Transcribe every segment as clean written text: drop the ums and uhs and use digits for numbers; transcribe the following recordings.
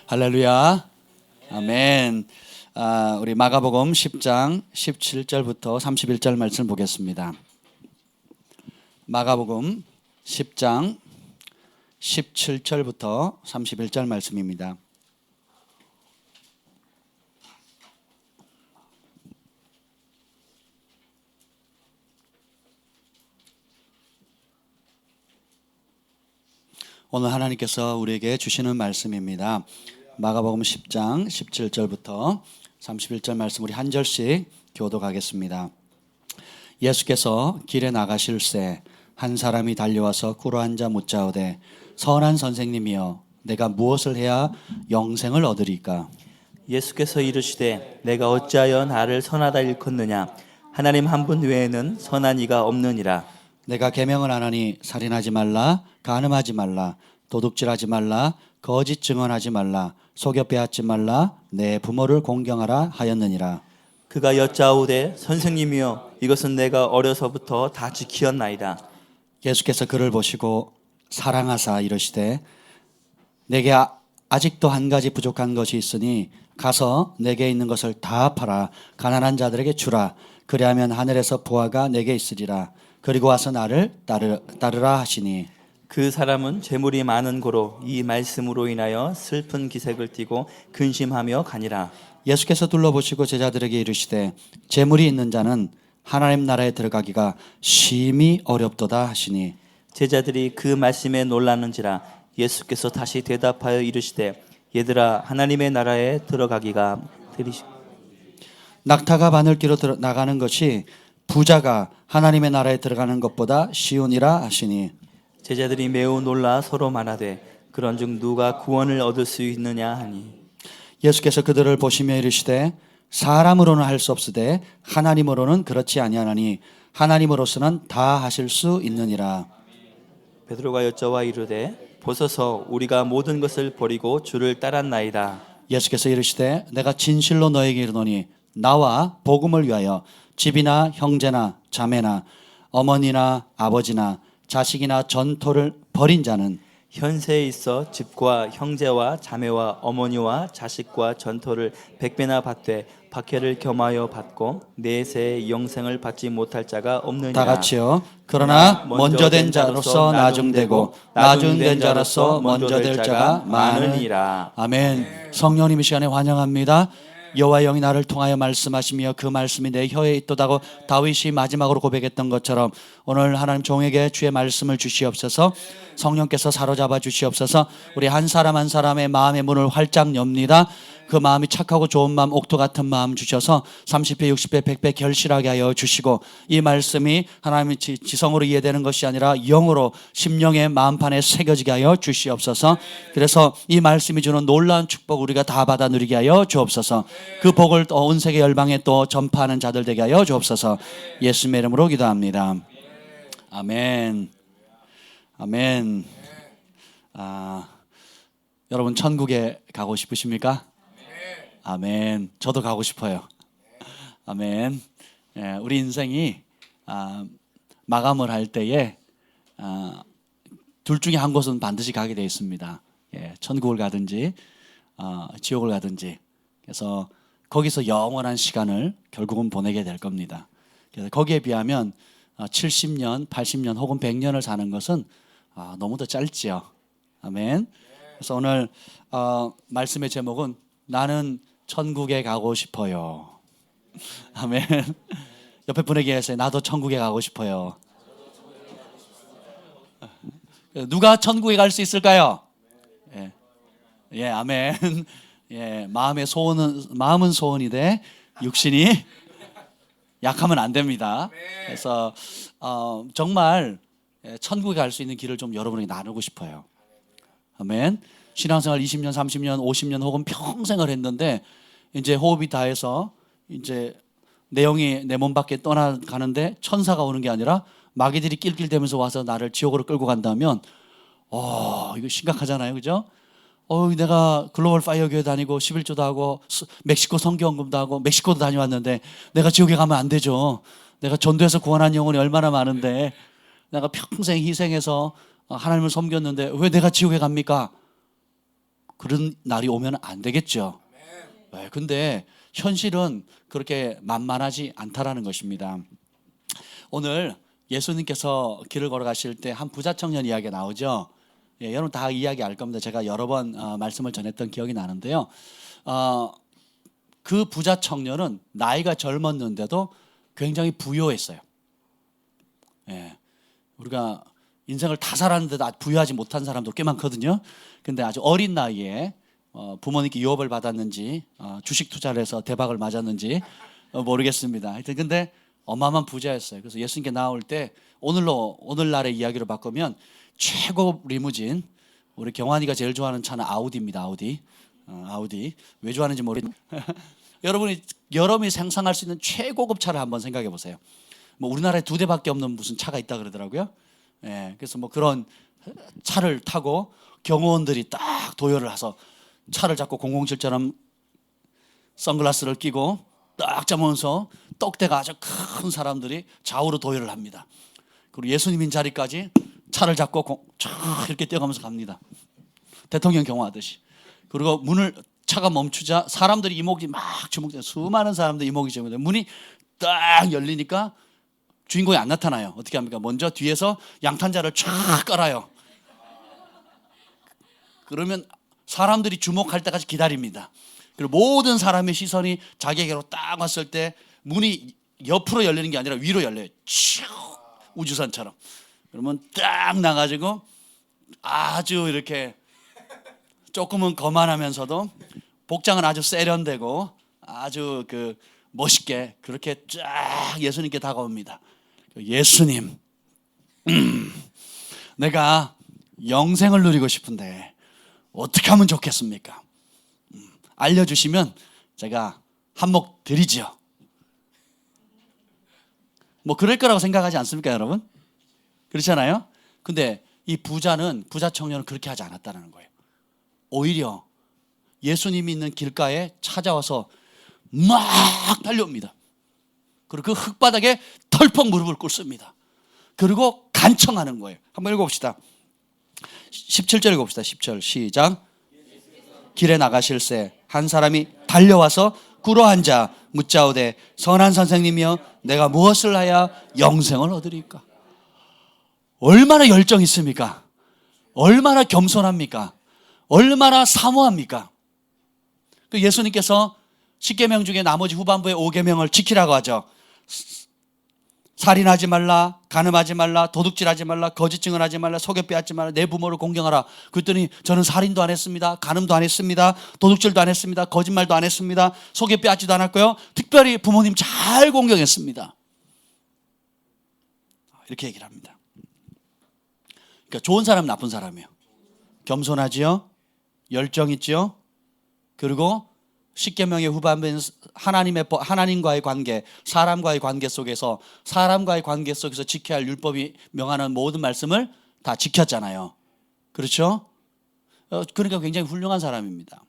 할렐루야. 아멘. 우리 마가복음 10장 17절부터 31절 말씀 보겠습니다. 마가복음 10장 17절부터 31절 말씀입니다. 오늘 하나님께서 우리에게 주시는 말씀입니다. 마가복음 10장 17절부터 31절 말씀 우리 한 절씩 교독하겠습니다. 예수께서 길에 나가실새 한 사람이 달려와서 꿇어앉아 묻자오되 선한 선생님이여 내가 무엇을 해야 영생을 얻으리까? 예수께서 이르시되 내가 어찌하여 나를 선하다 일컫느냐? 하나님 한 분 외에는 선한 이가 없느니라. 내가 계명을 안 하니 살인하지 말라, 간음하지 말라, 도둑질하지 말라, 거짓 증언하지 말라, 속여 빼앗지 말라, 내 부모를 공경하라 하였느니라. 그가 여짜오되 선생님이여 이것은 내가 어려서부터 다 지키었나이다. 예수께서 그를 보시고 사랑하사 이르시되 내게 아직도 한 가지 부족한 것이 있으니 가서 내게 있는 것을 다 팔아 가난한 자들에게 주라. 그리하면 하늘에서 보화가 내게 있으리라. 그리고 와서 나를 따르라 하시니 그 사람은 재물이 많은 고로 이 말씀으로 인하여 슬픈 기색을 띠고 근심하며 가니라. 예수께서 둘러보시고 제자들에게 이르시되 재물이 있는 자는 하나님 나라에 들어가기가 심히 어렵도다 하시니 제자들이 그 말씀에 놀라는지라. 예수께서 다시 대답하여 이르시되 얘들아 하나님의 나라에 들어가기가 낙타가 바늘기로 나가는 것이 부자가 하나님의 나라에 들어가는 것보다 쉬우니라 하시니 제자들이 매우 놀라 서로 말하되 그런즉 누가 구원을 얻을 수 있느냐 하니 예수께서 그들을 보시며 이르시되 사람으로는 할 수 없으되 하나님으로는 그렇지 아니하나니 하나님으로서는 다 하실 수 있느니라. 베드로가 여짜와 이르되 보소서 우리가 모든 것을 버리고 주를 따랐나이다. 예수께서 이르시되 내가 진실로 너에게 이르노니 나와 복음을 위하여 집이나 형제나 자매나 어머니나 아버지나 자식이나 전토를 벌인 자는 현세에 있어 집과 형제와 자매와 어머니와 자식과 전토를 100배나 받되 박해를 겸하여 받고 내세의 영생을 받지 못할 자가 없느니라. 다 같이요. 그러나 먼저 된 자로서 나중되고 나중된 자로서 먼저 될 자가 많으니라. 아멘. 성령님 이 시간에 환영합니다. 여호와의 영이 나를 통하여 말씀하시며 그 말씀이 내 혀에 있도다고 다윗이 마지막으로 고백했던 것처럼 오늘 하나님 종에게 주의 말씀을 주시옵소서. 성령께서 사로잡아 주시옵소서. 우리 한 사람 한 사람의 마음의 문을 활짝 엽니다. 그 마음이 착하고 좋은 마음, 옥토 같은 마음 주셔서 30배, 60배, 100배 결실하게 하여 주시고 이 말씀이 하나님의 지성으로 이해되는 것이 아니라 영으로 심령의 마음판에 새겨지게 하여 주시옵소서. 그래서 이 말씀이 주는 놀라운 축복 우리가 다 받아 누리게 하여 주옵소서. 그 복을 온 세계 열방에 또 전파하는 자들 되게 하여 주옵소서. 예수님의 이름으로 기도합니다. 아멘. 아멘. 여러분 천국에 가고 싶으십니까? 아멘. 저도 가고 싶어요. 아멘. 우리 인생이 마감을 할 때에 둘 중에 한 곳은 반드시 가게 되어 있습니다. 천국을 가든지 지옥을 가든지. 그래서 거기서 영원한 시간을 결국은 보내게 될 겁니다. 그래서 거기에 비하면 70년, 80년 혹은 100년을 사는 것은 너무도 짧지요. 아멘. 그래서 오늘 말씀의 제목은 나는 천국에 가고 싶어요. 아멘. 옆에 분에게 해서 나도 천국에 가고 싶어요. 누가 천국에 갈 수 있을까요? 아멘. 마음은 소원이되 육신이 약하면 안 됩니다. 그래서 정말 천국에 갈 수 있는 길을 좀 여러분에게 나누고 싶어요. 아멘. 신앙생활 20년, 30년, 50년 혹은 평생을 했는데 이제 호흡이 다해서 이제 내용이 내 몸 밖에 떠나가는데 천사가 오는 게 아니라 마귀들이 낄낄대면서 와서 나를 지옥으로 끌고 간다면 이거 심각하잖아요. 그죠? 내가 글로벌 파이어 교회 다니고 11조도 하고 멕시코 선교원금도 하고 멕시코도 다녀왔는데 내가 지옥에 가면 안 되죠. 내가 전도해서 구원한 영혼이 얼마나 많은데 내가 평생 희생해서 하나님을 섬겼는데 왜 내가 지옥에 갑니까? 그런 날이 오면 안 되겠죠. 네, 근데 현실은 그렇게 만만하지 않다라는 것입니다. 오늘 예수님께서 길을 걸어가실 때 한 부자 청년 이야기가 나오죠. 예, 여러분 다 이야기 알 겁니다. 제가 여러 번 말씀을 전했던 기억이 나는데요. 그 부자 청년은 나이가 젊었는데도 굉장히 부유했어요. 예, 우리가 인생을 다 살았는데도 부유하지 못한 사람도 꽤 많거든요. 근데 아주 어린 나이에 부모님께 유업을 받았는지 주식 투자를 해서 대박을 맞았는지 모르겠습니다. 하여튼 근데 어마어마한 부자였어요. 그래서 예수님께 나올 때 오늘날의 이야기로 바꾸면 최고 리무진, 우리 경환이가 제일 좋아하는 차는 아우디입니다. 아우디. 왜 좋아하는지 모르겠는데 여러분이 상상할 수 있는 최고급 차를 한번 생각해 보세요. 뭐 우리나라에 2대밖에 없는 무슨 차가 있다 그러더라고요. 예, 그래서 뭐 그런 차를 타고 경호원들이 딱 도열을 해서 차를 잡고 007처럼 선글라스를 끼고 딱 잡으면서 떡대가 아주 큰 사람들이 좌우로 도열을 합니다. 그리고 예수님인 자리까지 차를 잡고 쫙 이렇게 뛰어가면서 갑니다. 대통령 경호하듯이. 그리고 차가 멈추자 사람들이 이목이 막 주목돼요. 수많은 사람들이 이목이 주목돼요. 문이 딱 열리니까 주인공이 안 나타나요. 어떻게 합니까? 먼저 뒤에서 양탄자를 쫙 깔아요. 그러면 사람들이 주목할 때까지 기다립니다. 그리고 모든 사람의 시선이 자기에게로 딱 왔을 때 문이 옆으로 열리는 게 아니라 위로 열려요. 우주선처럼. 그러면 딱 나가지고 아주 이렇게 조금은 거만하면서도 복장은 아주 세련되고 아주 멋있게 그렇게 쫙 예수님께 다가옵니다. 예수님, 내가 영생을 누리고 싶은데 어떻게 하면 좋겠습니까? 알려주시면 제가 한몫 드리지요. 뭐 그럴 거라고 생각하지 않습니까, 여러분? 그렇잖아요? 근데 이 부자 청년은 그렇게 하지 않았다는 거예요. 오히려 예수님이 있는 길가에 찾아와서 막 달려옵니다. 그리고 그 흙바닥에 털퍽 무릎을 꿇습니다. 그리고 간청하는 거예요. 한번 읽어봅시다. 17절 읽어봅시다. 10절 시작. 길에 나가실새 한 사람이 달려와서 꿇어앉아 묻자오되 선한 선생님이여 내가 무엇을 하야 영생을 얻으리까? 얼마나 열정이 있습니까? 얼마나 겸손합니까? 얼마나 사모합니까? 그 예수님께서 10계명 중에 나머지 후반부에 5계명을 지키라고 하죠. 살인하지 말라, 간음하지 말라, 도둑질하지 말라, 거짓 증언하지 말라, 속여 빼앗지 말라, 내 부모를 공경하라. 그랬더니 저는 살인도 안 했습니다, 간음도 안 했습니다, 도둑질도 안 했습니다, 거짓말도 안 했습니다, 속여 빼앗지도 않았고요, 특별히 부모님 잘 공경했습니다. 이렇게 얘기를 합니다. 그러니까 좋은 사람, 나쁜 사람이에요. 겸손하지요, 열정 있지요, 그리고 10계명의 후반부에는 하나님과의 관계, 사람과의 관계 속에서 지켜야 할 율법이 명하는 모든 말씀을 다 지켰잖아요. 그렇죠? 그러니까 굉장히 훌륭한 사람입니다.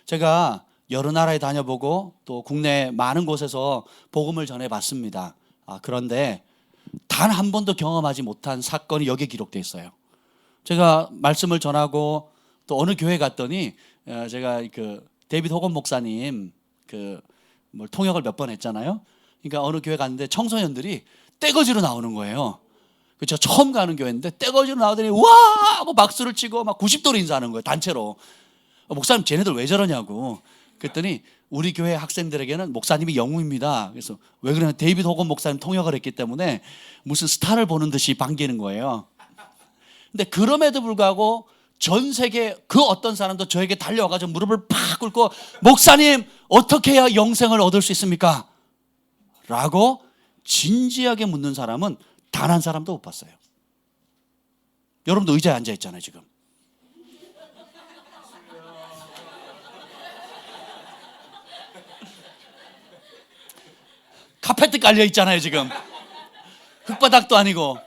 제가 여러 나라에 다녀보고 또 국내 많은 곳에서 복음을 전해봤습니다. 그런데 단 한 번도 경험하지 못한 사건이 여기에 기록되어 있어요. 제가 말씀을 전하고 또 어느 교회 갔더니 제가 데이비드 호건 목사님 통역을 몇 번 했잖아요. 그러니까 어느 교회 갔는데 청소년들이 떼거지로 나오는 거예요. 제가 처음 가는 교회인데 떼거지로 나오더니 와 하고 박수를 치고 막 90도로 인사하는 거예요. 단체로. 목사님 쟤네들 왜 저러냐고. 그랬더니 우리 교회 학생들에게는 목사님이 영웅입니다. 그래서 왜 그러냐면 데이비드 호건 목사님 통역을 했기 때문에 무슨 스타를 보는 듯이 반기는 거예요. 근데 그럼에도 불구하고 전 세계 그 어떤 사람도 저에게 달려와가지고 무릎을 팍 꿇고 목사님 어떻게 해야 영생을 얻을 수 있습니까? 라고 진지하게 묻는 사람은 단 한 사람도 못 봤어요. 여러분도 의자에 앉아있잖아요 지금. 카페트 깔려있잖아요 지금. 흙바닥도 아니고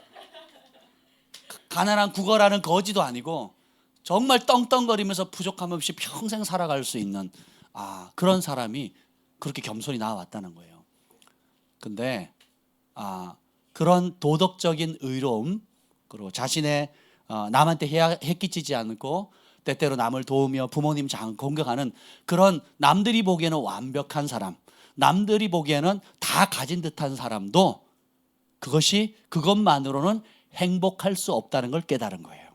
가난한 구걸하는 거지도 아니고 정말 떵떵거리면서 부족함 없이 평생 살아갈 수 있는 그런 사람이 그렇게 겸손히 나와왔다는 거예요. 근데 그런 도덕적인 의로움, 그리고 자신의 남한테 해 끼치지 않고 때때로 남을 도우며 부모님 장 공경하는 그런 남들이 보기에는 완벽한 사람, 남들이 보기에는 다 가진 듯한 사람도 그것만으로는 행복할 수 없다는 걸 깨달은 거예요.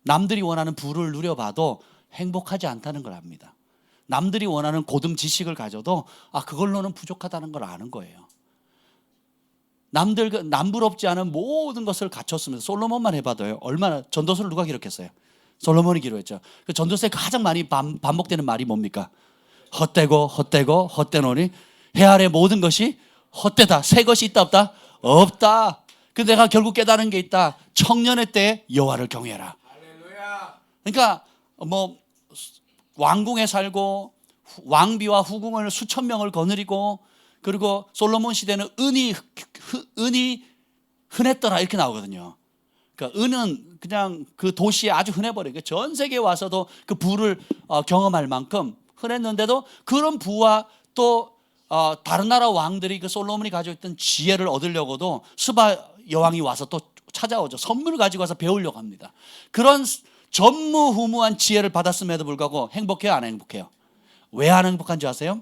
남들이 원하는 부를 누려봐도 행복하지 않다는 걸 압니다. 남들이 원하는 고등 지식을 가져도 그걸로는 부족하다는 걸 아는 거예요. 남부럽지 않은 모든 것을 갖췄으면서 솔로몬만 해봐도요, 얼마나, 전도서를 누가 기록했어요? 솔로몬이 기록했죠. 그 전도서에 가장 많이 반복되는 말이 뭡니까? 헛되고 헛되고 헛되노니 해 아래 모든 것이 헛되다. 새 것이 있다 없다? 없다. 근데 내가 결국 깨달은 게 있다. 청년의 때에 여호와를 경외해라. 그러니까 뭐 왕궁에 살고 왕비와 후궁을 수천 명을 거느리고, 그리고 솔로몬 시대는 은이 흔했더라 이렇게 나오거든요. 그러니까 은은 그냥 그 도시에 아주 흔해버려요. 전 세계에 와서도 그 부를 경험할 만큼 흔했는데도 그런 부와 또 다른 나라 왕들이 그 솔로몬이 가지고 있던 지혜를 얻으려고도 스바 여왕이 와서 또 찾아오죠. 선물을 가지고 와서 배우려고 합니다. 그런 전무후무한 지혜를 받았음에도 불구하고 행복해요, 안 행복해요? 왜 안 행복한지 아세요?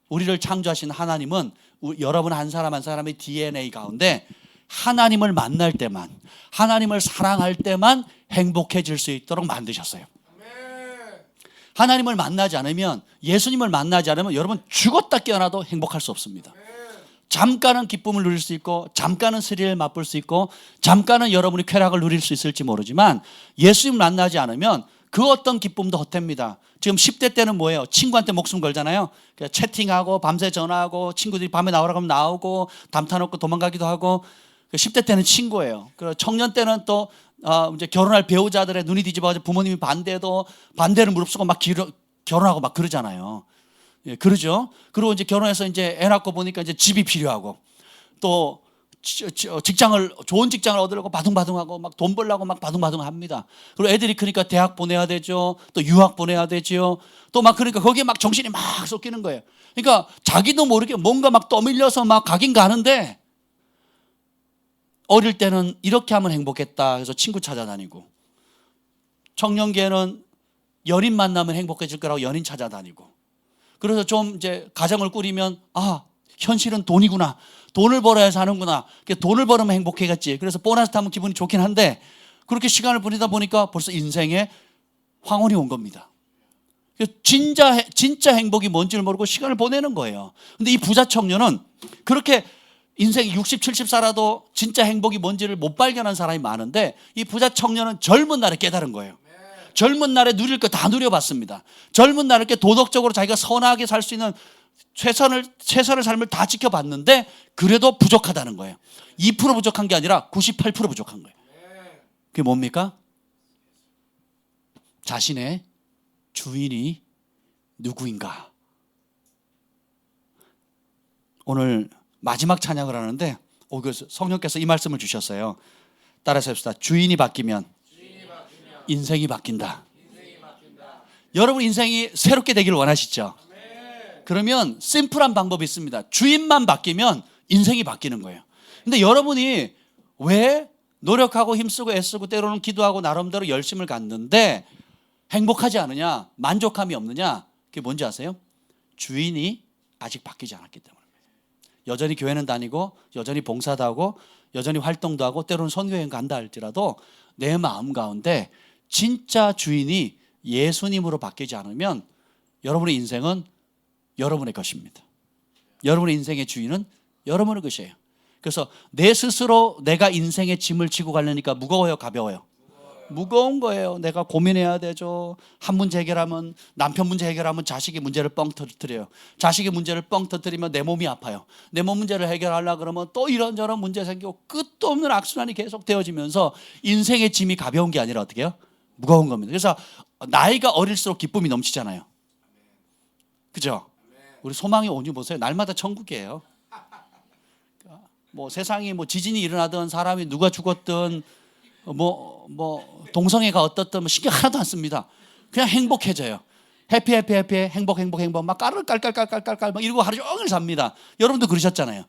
우리를 창조하신 하나님은 여러분 한 사람 한 사람의 DNA 가운데 하나님을 만날 때만, 하나님을 사랑할 때만 행복해질 수 있도록 만드셨어요. 하나님을 만나지 않으면, 예수님을 만나지 않으면 여러분 죽었다 깨어나도 행복할 수 없습니다. 잠깐은 기쁨을 누릴 수 있고, 잠깐은 스릴을 맛볼 수 있고, 잠깐은 여러분이 쾌락을 누릴 수 있을지 모르지만 예수님을 만나지 않으면 그 어떤 기쁨도 헛됩니다. 지금 10대 때는 뭐예요? 친구한테 목숨 걸잖아요. 채팅하고 밤새 전화하고 친구들이 밤에 나오라고 하면 나오고 담 타놓고 도망가기도 하고. 10대 때는 친구예요. 그리고 청년 때는 또 이제 결혼할 배우자들의 눈이 뒤집어가지고 부모님이 반대해도 반대를 무릅쓰고 막 결혼하고 막 그러잖아요. 예, 그러죠. 그리고 이제 결혼해서 이제 애 낳고 보니까 이제 집이 필요하고, 또 좋은 직장을 얻으려고 바둥바둥하고 막 돈 벌려고 막 바둥바둥합니다. 그리고 애들이 크니까 대학 보내야 되죠. 또 유학 보내야 되죠. 또 막 그러니까 거기에 막 정신이 막 쏟기는 거예요. 그러니까 자기도 모르게 뭔가 막 떠밀려서 막 가긴 가는데, 어릴 때는 이렇게 하면 행복했다 해서 친구 찾아다니고, 청년기에는 연인 만나면 행복해질 거라고 연인 찾아다니고, 그래서 좀 이제 가정을 꾸리면 현실은 돈이구나, 돈을 벌어야 사는구나, 돈을 벌으면 행복해겠지, 그래서 보너스 타면 기분이 좋긴 한데, 그렇게 시간을 보내다 보니까 벌써 인생에 황혼이 온 겁니다. 진짜 행복이 뭔지를 모르고 시간을 보내는 거예요. 근데 이 부자 청년은 그렇게 인생 60, 70 살아도 진짜 행복이 뭔지를 못 발견한 사람이 많은데, 이 부자 청년은 젊은 날에 깨달은 거예요. 젊은 날에 누릴 거 다 누려봤습니다. 젊은 날에 도덕적으로 자기가 선하게 살 수 있는 최선의 삶을 다 지켜봤는데 그래도 부족하다는 거예요. 2% 부족한 게 아니라 98% 부족한 거예요. 그게 뭡니까? 자신의 주인이 누구인가. 오늘 마지막 찬양을 하는데 성령께서 이 말씀을 주셨어요. 따라서 합시다. 주인이 바뀌면 인생이 바뀐다. 여러분 인생이 새롭게 되기를 원하시죠? 그러면 심플한 방법이 있습니다. 주인만 바뀌면 인생이 바뀌는 거예요. 근데 여러분이 왜 노력하고 힘쓰고 애쓰고 때로는 기도하고 나름대로 열심을 갖는데 행복하지 않으냐, 만족함이 없느냐? 그게 뭔지 아세요? 주인이 아직 바뀌지 않았기 때문입니다. 여전히 교회는 다니고 여전히 봉사도 하고 여전히 활동도 하고 때로는 선교여행 간다 할지라도 내 마음 가운데 진짜 주인이 예수님으로 바뀌지 않으면 여러분의 인생은 여러분의 것입니다. 여러분의 인생의 주인은 여러분의 것이에요. 그래서 내 스스로 내가 인생의 짐을 지고 가려니까 무거워요, 가벼워요? 무거운 거예요. 내가 고민해야 되죠. 한 문제 해결하면, 남편 문제 해결하면 자식의 문제를 뻥 터뜨려요. 자식의 문제를 뻥 터뜨리면 내 몸이 아파요. 내 몸 문제를 해결하려고 그러면 또 이런저런 문제 생기고 끝도 없는 악순환이 계속 되어지면서 인생의 짐이 가벼운 게 아니라 어떻게 해요? 무거운 겁니다. 그래서 나이가 어릴수록 기쁨이 넘치잖아요. 그죠? 우리 소망의 온유 보세요. 날마다 천국이에요. 뭐 세상이 뭐 지진이 일어나든 사람이 누가 죽었든 뭐 동성애가 어떻든 신경 하나도 안 씁니다. 그냥 행복해져요. 해피 행복 막 깔깔깔깔깔깔 막 이러고 하루 종일 삽니다. 여러분도 그러셨잖아요.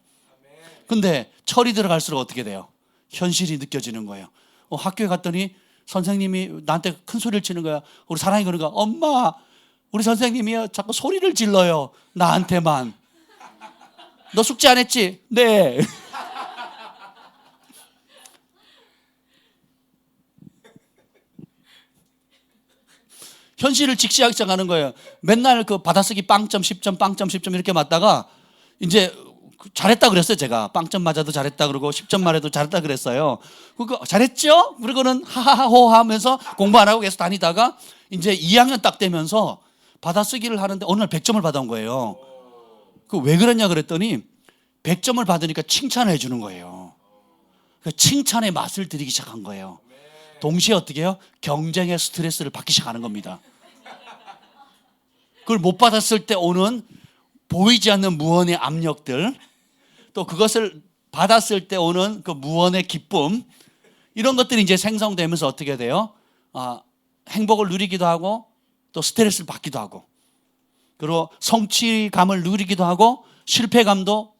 근데 철이 들어갈수록 어떻게 돼요? 현실이 느껴지는 거예요. 학교에 갔더니 선생님이 나한테 큰 소리를 치는 거야. 우리 사랑이 그러니까 엄마 우리 선생님이 자꾸 소리를 질러요. 나한테만. 너 숙제 안 했지? 네. 현실을 직시하기 시작하는 거예요. 맨날 그 받아쓰기 빵점 10점 빵점 10점 이렇게 맞다가 이제 잘했다 그랬어요. 제가 빵점 맞아도 잘했다 그러고 10점 맞아도 잘했다 그랬어요. 그거 잘했죠? 그리고는 하하호 하면서 공부 안 하고 계속 다니다가 이제 2학년 딱 되면서 받아쓰기를 하는데 어느 날 100점을 받아온 거예요. 그 왜 그랬냐 그랬더니 100점을 받으니까 칭찬을 해주는 거예요. 그 칭찬의 맛을 들이기 시작한 거예요. 동시에 어떻게 해요? 경쟁의 스트레스를 받기 시작하는 겁니다. 그걸 못 받았을 때 오는 보이지 않는 무언의 압력들, 또 그것을 받았을 때 오는 그 무언의 기쁨, 이런 것들이 이제 생성되면서 어떻게 돼요? 행복을 누리기도 하고 또 스트레스를 받기도 하고, 그리고 성취감을 누리기도 하고 실패감도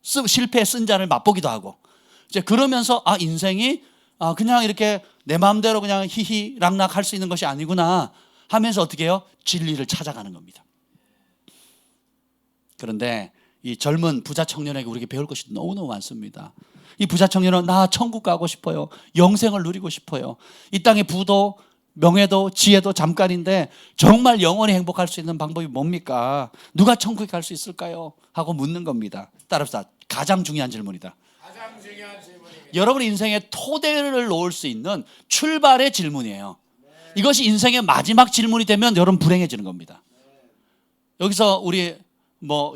실패의 쓴 잔을 맛보기도 하고, 이제 그러면서 인생이 그냥 이렇게 내 마음대로 그냥 히히락락 할 수 있는 것이 아니구나 하면서 어떻게 해요? 진리를 찾아가는 겁니다. 그런데 이 젊은 부자 청년에게 우리에게 배울 것이 너무너무 많습니다. 이 부자 청년은 나 천국 가고 싶어요. 영생을 누리고 싶어요. 이 땅의 부도 명예도 지혜도 잠깐인데 정말 영원히 행복할 수 있는 방법이 뭡니까? 누가 천국에 갈 수 있을까요? 하고 묻는 겁니다. 따라서 가장 중요한 질문이다. 가장 중요한 질문입니다. 여러분 인생의 토대를 놓을 수 있는 출발의 질문이에요. 이것이 인생의 마지막 질문이 되면 여러분 불행해지는 겁니다. 여기서 우리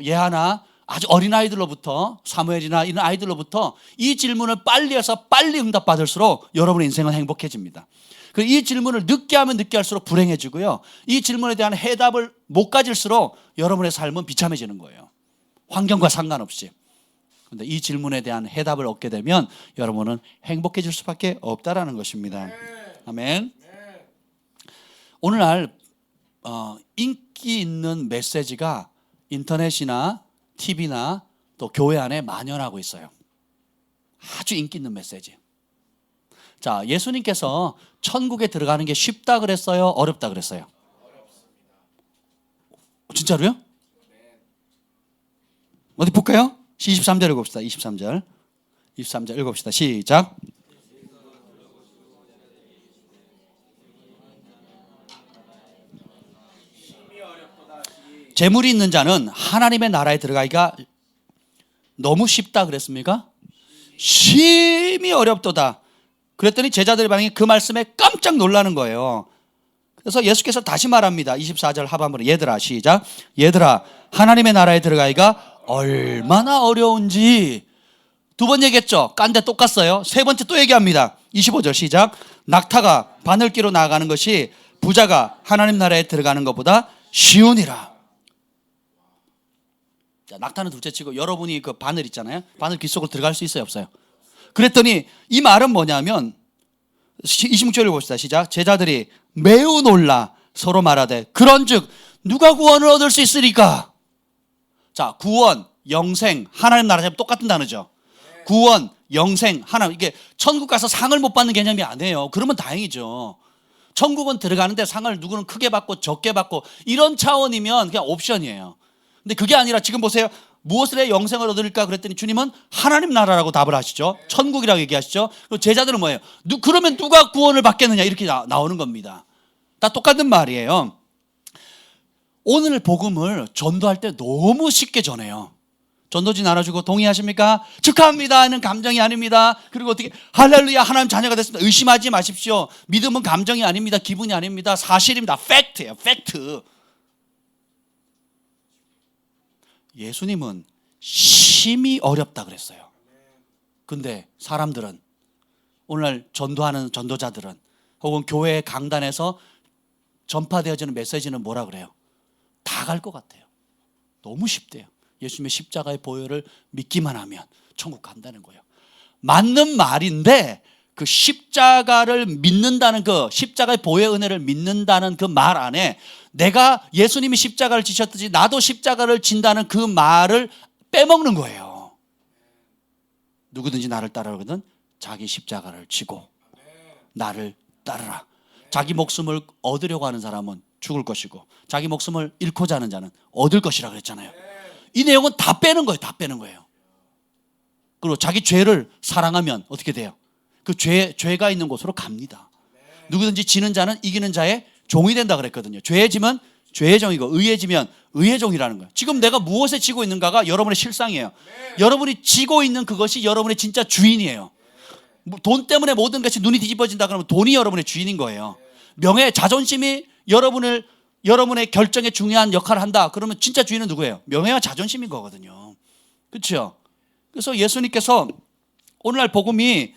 예하나 아주 어린 아이들로부터 사무엘이나 이런 아이들로부터 이 질문을 빨리 해서 빨리 응답받을수록 여러분의 인생은 행복해집니다. 이 질문을 늦게 하면 늦게 할수록 불행해지고요. 이 질문에 대한 해답을 못 가질수록 여러분의 삶은 비참해지는 거예요. 환경과 상관없이. 그런데 이 질문에 대한 해답을 얻게 되면 여러분은 행복해질 수밖에 없다라는 것입니다. 아멘. 오늘날 인기 있는 메시지가 인터넷이나 TV나 또 교회 안에 만연하고 있어요. 아주 인기 있는 메시지. 자, 예수님께서 천국에 들어가는 게 쉽다 그랬어요? 어렵다 그랬어요? 진짜로요? 어디 볼까요? 23절 읽읍시다. 23절 읽읍시다. 시작. 재물이 있는 자는 하나님의 나라에 들어가기가 너무 쉽다 그랬습니까? 심히 어렵도다. 그랬더니 제자들의 반응이 그 말씀에 깜짝 놀라는 거예요. 그래서 예수께서 다시 말합니다. 24절 하반부로 얘들아 시작. 얘들아 하나님의 나라에 들어가기가 얼마나 어려운지 두 번 얘기했죠. 깐데 똑같어요. 세 번째 또 얘기합니다. 25절 시작. 낙타가 바늘기로 나아가는 것이 부자가 하나님 나라에 들어가는 것보다 쉬우니라. 자, 낙타는 둘째치고 여러분이 그 바늘 있잖아요. 바늘 귀 속으로 들어갈 수 있어요, 없어요? 그랬더니 이 말은 뭐냐면 26절을 봅시다. 시작. 제자들이 매우 놀라 서로 말하되 그런즉 누가 구원을 얻을 수 있으리까? 자, 구원, 영생, 하나님 나라처럼 똑같은 단어죠. 구원, 영생, 하나님. 이게 천국 가서 상을 못 받는 개념이 아니에요. 그러면 다행이죠. 천국은 들어가는데 상을 누구는 크게 받고 적게 받고 이런 차원이면 그냥 옵션이에요. 근데 그게 아니라 지금 보세요. 무엇을 해 영생을 얻을까 그랬더니 주님은 하나님 나라라고 답을 하시죠. 천국이라고 얘기하시죠. 그리고 제자들은 뭐예요? 그러면 누가 구원을 받겠느냐 이렇게 나오는 겁니다. 다 똑같은 말이에요. 오늘 복음을 전도할 때 너무 쉽게 전해요. 전도지 나눠주고 동의하십니까? 축하합니다 하는 감정이 아닙니다. 그리고 어떻게 할렐루야 하나님 자녀가 됐습니다. 의심하지 마십시오. 믿음은 감정이 아닙니다. 기분이 아닙니다. 사실입니다. 팩트예요. 팩트. 예수님은 심히 어렵다 그랬어요. 근데 사람들은 오늘 전도하는 전도자들은 혹은 교회 강단에서 전파되어지는 메시지는 뭐라 그래요? 다 갈 것 같아요. 너무 쉽대요. 예수님의 십자가의 보혈을 믿기만 하면 천국 간다는 거예요. 맞는 말인데 그 십자가를 믿는다는 그 십자가의 보혈의 은혜를 믿는다는 그 말 안에 내가 예수님이 십자가를 지셨듯이 나도 십자가를 진다는 그 말을 빼먹는 거예요. 누구든지 나를 따르거든 자기 십자가를 지고 나를 따르라. 자기 목숨을 얻으려고 하는 사람은 죽을 것이고 자기 목숨을 잃고자 하는 자는 얻을 것이라 그랬잖아요. 이 내용은 다 빼는 거예요. 다 빼는 거예요. 그리고 자기 죄를 사랑하면 어떻게 돼요? 그 죄가 있는 곳으로 갑니다. 누구든지 지는 자는 이기는 자의 종이 된다 그랬거든요. 죄에 지면 죄의 종이고 의에 지면 의의 종이라는 거예요. 지금 내가 무엇에 지고 있는가가 여러분의 실상이에요. 여러분이 지고 있는 그것이 여러분의 진짜 주인이에요. 돈 때문에 모든 것이 눈이 뒤집어진다 그러면 돈이 여러분의 주인인 거예요. 명예, 자존심이 여러분의 결정에 중요한 역할을 한다 그러면 진짜 주인은 누구예요? 명예와 자존심인 거거든요. 그렇죠? 그래서 예수님께서 오늘날 복음이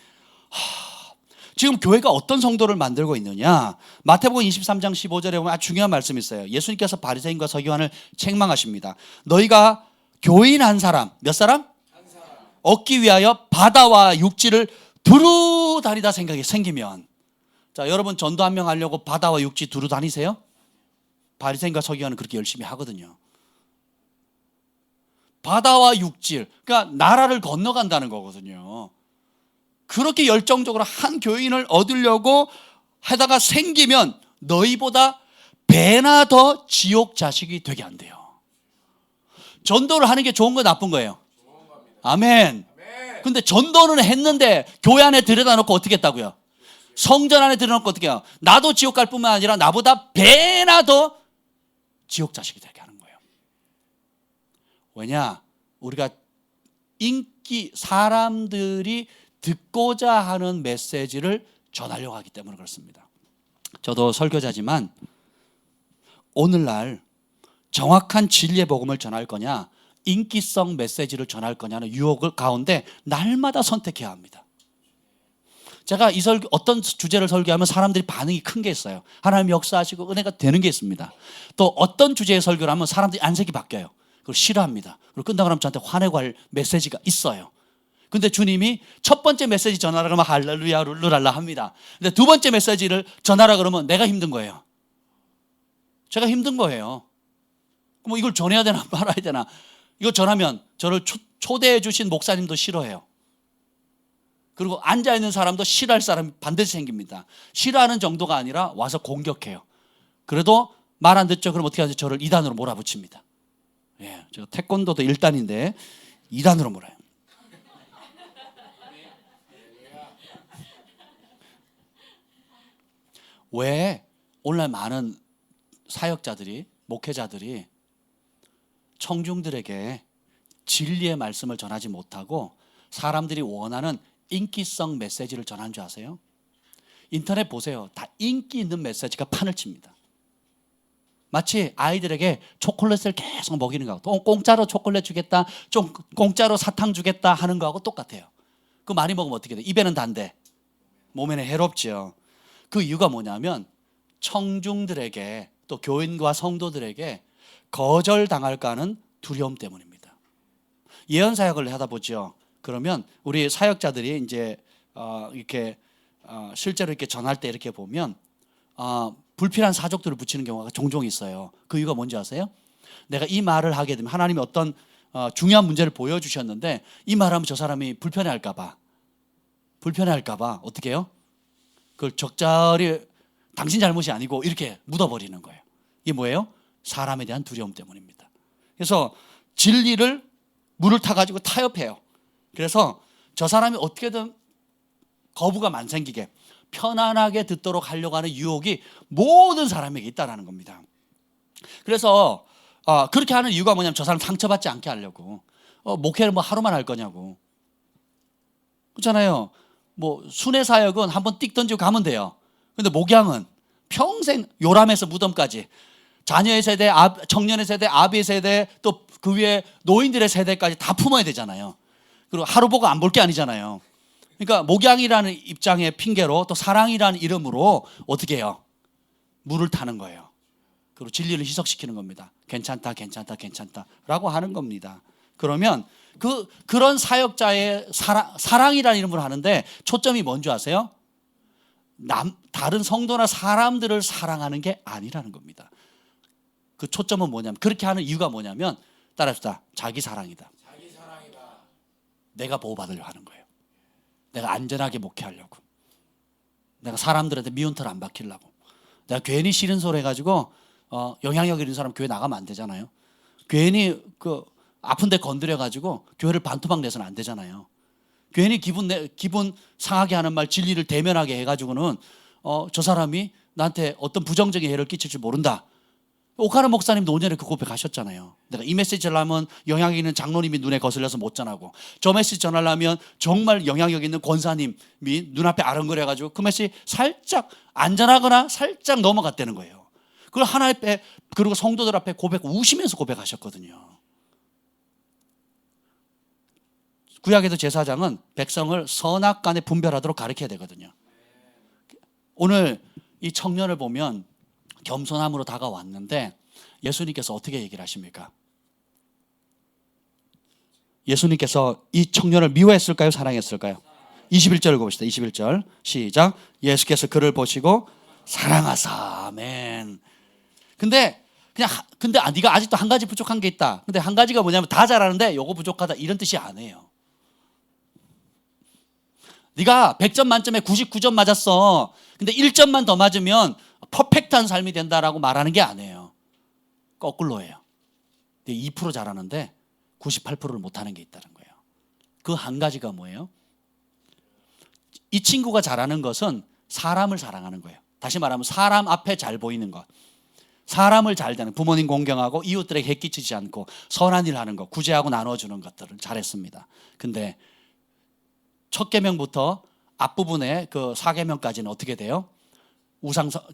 지금 교회가 어떤 성도를 만들고 있느냐, 마태복음 23장 15절에 보면 아주 중요한 말씀이 있어요. 예수님께서 바리새인과 서기관을 책망하십니다. 너희가 교인 한 사람, 몇 사람? 얻기 위하여 바다와 육지를 두루 다니다 생각이 생기면, 자, 여러분 전도 한 명 하려고 바다와 육지 두루 다니세요? 바리새인과 서기관은 그렇게 열심히 하거든요. 바다와 육지, 그러니까 나라를 건너간다는 거거든요. 그렇게 열정적으로 한 교인을 얻으려고 하다가 생기면 너희보다 배나 더 지옥 자식이 되게 한대요. 전도를 하는 게 좋은 거 나쁜 거예요? 아멘. 근데 전도는 했는데 교회 안에 들여다 놓고 어떻게 했다고요? 성전 안에 들여놓고 어떻게 해요? 나도 지옥 갈 뿐만 아니라 나보다 배나 더 지옥 자식이 되게 하는 거예요. 왜냐? 우리가 사람들이 듣고자 하는 메시지를 전하려고 하기 때문에 그렇습니다. 저도 설교자지만 오늘날 정확한 진리의 복음을 전할 거냐, 인기성 메시지를 전할 거냐는 유혹을 가운데 날마다 선택해야 합니다. 제가 어떤 주제를 설교하면 사람들이 반응이 큰 게 있어요. 하나님 역사하시고 은혜가 되는 게 있습니다. 또 어떤 주제의 설교를 하면 사람들이 안색이 바뀌어요. 그걸 싫어합니다. 그리고 끝나고 나면 저한테 화내고 할 메시지가 있어요. 근데 주님이 첫 번째 메시지 전하라 그러면 할렐루야 룰루랄라 합니다. 근데 두 번째 메시지를 전하라 그러면 내가 힘든 거예요. 제가 힘든 거예요. 그럼 이걸 전해야 되나 말아야 되나. 이거 전하면 저를 초대해 주신 목사님도 싫어해요. 그리고 앉아있는 사람도 싫어할 사람이 반드시 생깁니다. 싫어하는 정도가 아니라 와서 공격해요. 그래도 말 안 듣죠? 그럼 어떻게 하죠? 저를 2단으로 몰아붙입니다. 예, 제가 태권도도 1단인데 2단으로 몰아요. 왜 오늘날 많은 사역자들이, 목회자들이 청중들에게 진리의 말씀을 전하지 못하고 사람들이 원하는 인기성 메시지를 전하는 줄 아세요? 인터넷 보세요. 다 인기 있는 메시지가 판을 칩니다. 마치 아이들에게 초콜릿을 계속 먹이는 거하고 공짜로 초콜릿 주겠다, 좀 공짜로 사탕 주겠다 하는 거하고 똑같아요. 그거 많이 먹으면 어떻게 돼? 입에는 단데 몸에는 해롭죠. 그 이유가 뭐냐면 청중들에게 또 교인과 성도들에게 거절당할까 하는 두려움 때문입니다. 예언 사역을 하다 보죠. 그러면 우리 사역자들이 이제 이렇게 실제로 이렇게 전할 때 이렇게 보면 불필요한 사족들을 붙이는 경우가 종종 있어요. 그 이유가 뭔지 아세요? 내가 이 말을 하게 되면 하나님이 어떤 중요한 문제를 보여주셨는데 이 말하면 저 사람이 불편해할까 봐 어떻게 해요? 그걸 적절히 당신 잘못이 아니고 이렇게 묻어버리는 거예요. 이게 뭐예요? 사람에 대한 두려움 때문입니다. 그래서 진리를 물을 타가지고 타협해요. 그래서 저 사람이 어떻게든 거부감 안 생기게 편안하게 듣도록 하려고 하는 유혹이 모든 사람에게 있다는 겁니다. 그래서 그렇게 하는 이유가 뭐냐면 저 사람 상처받지 않게 하려고. 목회를 뭐 하루만 할 거냐고. 그렇잖아요. 뭐 순회 사역은 한번 띡 던지고 가면 돼요. 근데 목양은 평생 요람에서 무덤까지 자녀의 세대, 청년의 세대, 아비의 세대, 또 그 위에 노인들의 세대까지 다 품어야 되잖아요. 그리고 하루 보고 안 볼 게 아니잖아요. 그러니까 목양이라는 입장의 핑계로 또 사랑이라는 이름으로 어떻게 해요? 물을 타는 거예요. 그리고 진리를 희석시키는 겁니다. 괜찮다, 괜찮다, 괜찮다라고 하는 겁니다. 그러면 그런 사역자의 사랑이라는 이름으로 하는데 초점이 뭔지 아세요? 다른 성도나 사람들을 사랑하는 게 아니라는 겁니다. 그 초점은 뭐냐면, 그렇게 하는 이유가 뭐냐면, 따라합시다. 자기 사랑이다. 내가 보호받으려고 하는 거예요. 내가 안전하게 목회하려고. 내가 사람들한테 미운 털 안 박히려고. 내가 괜히 싫은 소리 해가지고 영향력 있는 사람 교회 나가면 안 되잖아요. 괜히 그 아픈데 건드려가지고 교회를 반토막 내서는 안 되잖아요. 괜히 기분 상하게 하는 말, 진리를 대면하게 해가지고는 저 사람이 나한테 어떤 부정적인 해를 끼칠 줄 모른다. 오카르 목사님도 5년에 그 고백하셨잖아요. 내가 이 메시지를 하면 영향력 있는 장로님이 눈에 거슬려서 못 전하고, 저 메시지 전하려면 정말 영향력 있는 권사님이 눈앞에 아른거려가지고 그 메시지 살짝 안전하거나 살짝 넘어갔다는 거예요. 그걸 하나님 앞에, 그리고 성도들 앞에 우시면서 고백하셨거든요. 구약에도 제사장은 백성을 선악간에 분별하도록 가르쳐야 되거든요. 오늘 이 청년을 보면 겸손함으로 다가왔는데 예수님께서 어떻게 얘기를 하십니까? 예수님께서 이 청년을 미워했을까요? 사랑했을까요? 21절 읽어봅시다. 21절 시작. 예수께서 그를 보시고 사랑하사. 아멘. 근데 네가 아직도 한 가지 부족한 게 있다. 근데 한 가지가 뭐냐면 다 잘하는데 요거 부족하다, 이런 뜻이 아니에요. 네가 100점 만점에 99점 맞았어. 근데 1점만 더 맞으면 퍼펙트한 삶이 된다라고 말하는 게 아니에요. 거꾸로예요. 2% 잘하는데 98%를 못하는 게 있다는 거예요. 그 한 가지가 뭐예요? 이 친구가 잘하는 것은 사람을 사랑하는 거예요. 다시 말하면 사람 앞에 잘 보이는 것, 사람을 잘 되는, 부모님 공경하고 이웃들에게 해끼치지 않고 선한 일 하는 것, 구제하고 나눠주는 것들을 잘했습니다. 근데 첫 계명부터 앞부분에 그 4계명까지는 어떻게 돼요?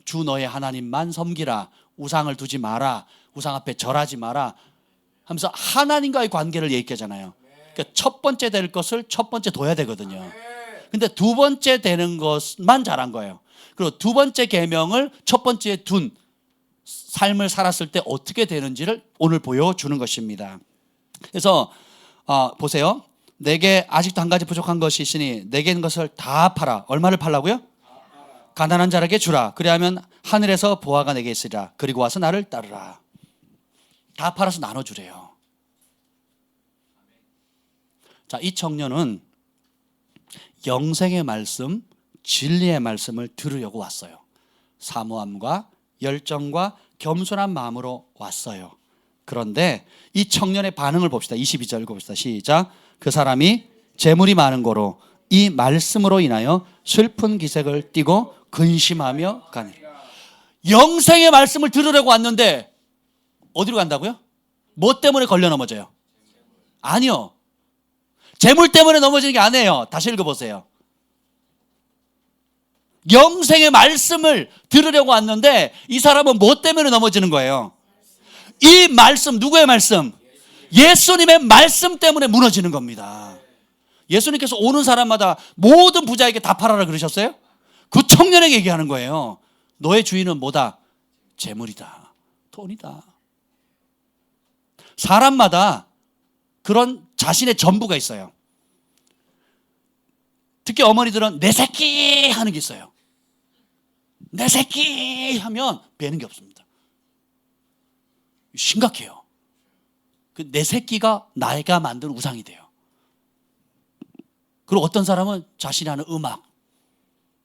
주 너의 하나님만 섬기라, 우상을 두지 마라, 우상 앞에 절하지 마라 하면서 하나님과의 관계를 얘기하잖아요. 그러니까 첫 번째 될 것을 첫 번째 둬야 되거든요. 근데 두 번째 되는 것만 잘한 거예요. 그리고 두 번째 계명을 첫 번째에 둔 삶을 살았을 때 어떻게 되는지를 오늘 보여주는 것입니다. 그래서 보세요. 내게 아직도 한 가지 부족한 것이 있으니 내게 있는 것을 다 팔아. 얼마를 팔라고요? 가난한 자에게 주라. 그리하면 하늘에서 보화가 내게 있으리라. 그리고 와서 나를 따르라. 다 팔아서 나눠주래요. 자, 이 청년은 영생의 말씀, 진리의 말씀을 들으려고 왔어요. 사모함과 열정과 겸손한 마음으로 왔어요. 그런데 이 청년의 반응을 봅시다. 22절 읽어봅시다. 시작. 그 사람이 재물이 많은 거로 이 말씀으로 인하여 슬픈 기색을 띠고 근심하며 가니. 영생의 말씀을 들으려고 왔는데 어디로 간다고요? 뭐 때문에 걸려 넘어져요? 아니요. 재물 때문에 넘어지는 게 아니에요. 다시 읽어보세요. 영생의 말씀을 들으려고 왔는데 이 사람은 뭐 때문에 넘어지는 거예요? 이 말씀, 누구의 말씀? 예수님의 말씀 때문에 무너지는 겁니다. 예수님께서 오는 사람마다 모든 부자에게 다 팔아라 그러셨어요? 그 청년에게 얘기하는 거예요. 너의 주인은 뭐다? 재물이다, 돈이다. 사람마다 그런 자신의 전부가 있어요. 특히 어머니들은 내 새끼 하는 게 있어요. 내 새끼 하면 배는 게 없습니다. 심각해요. 그 내 새끼가 나이가 만든 우상이 돼요. 그리고 어떤 사람은 자신이 하는 음악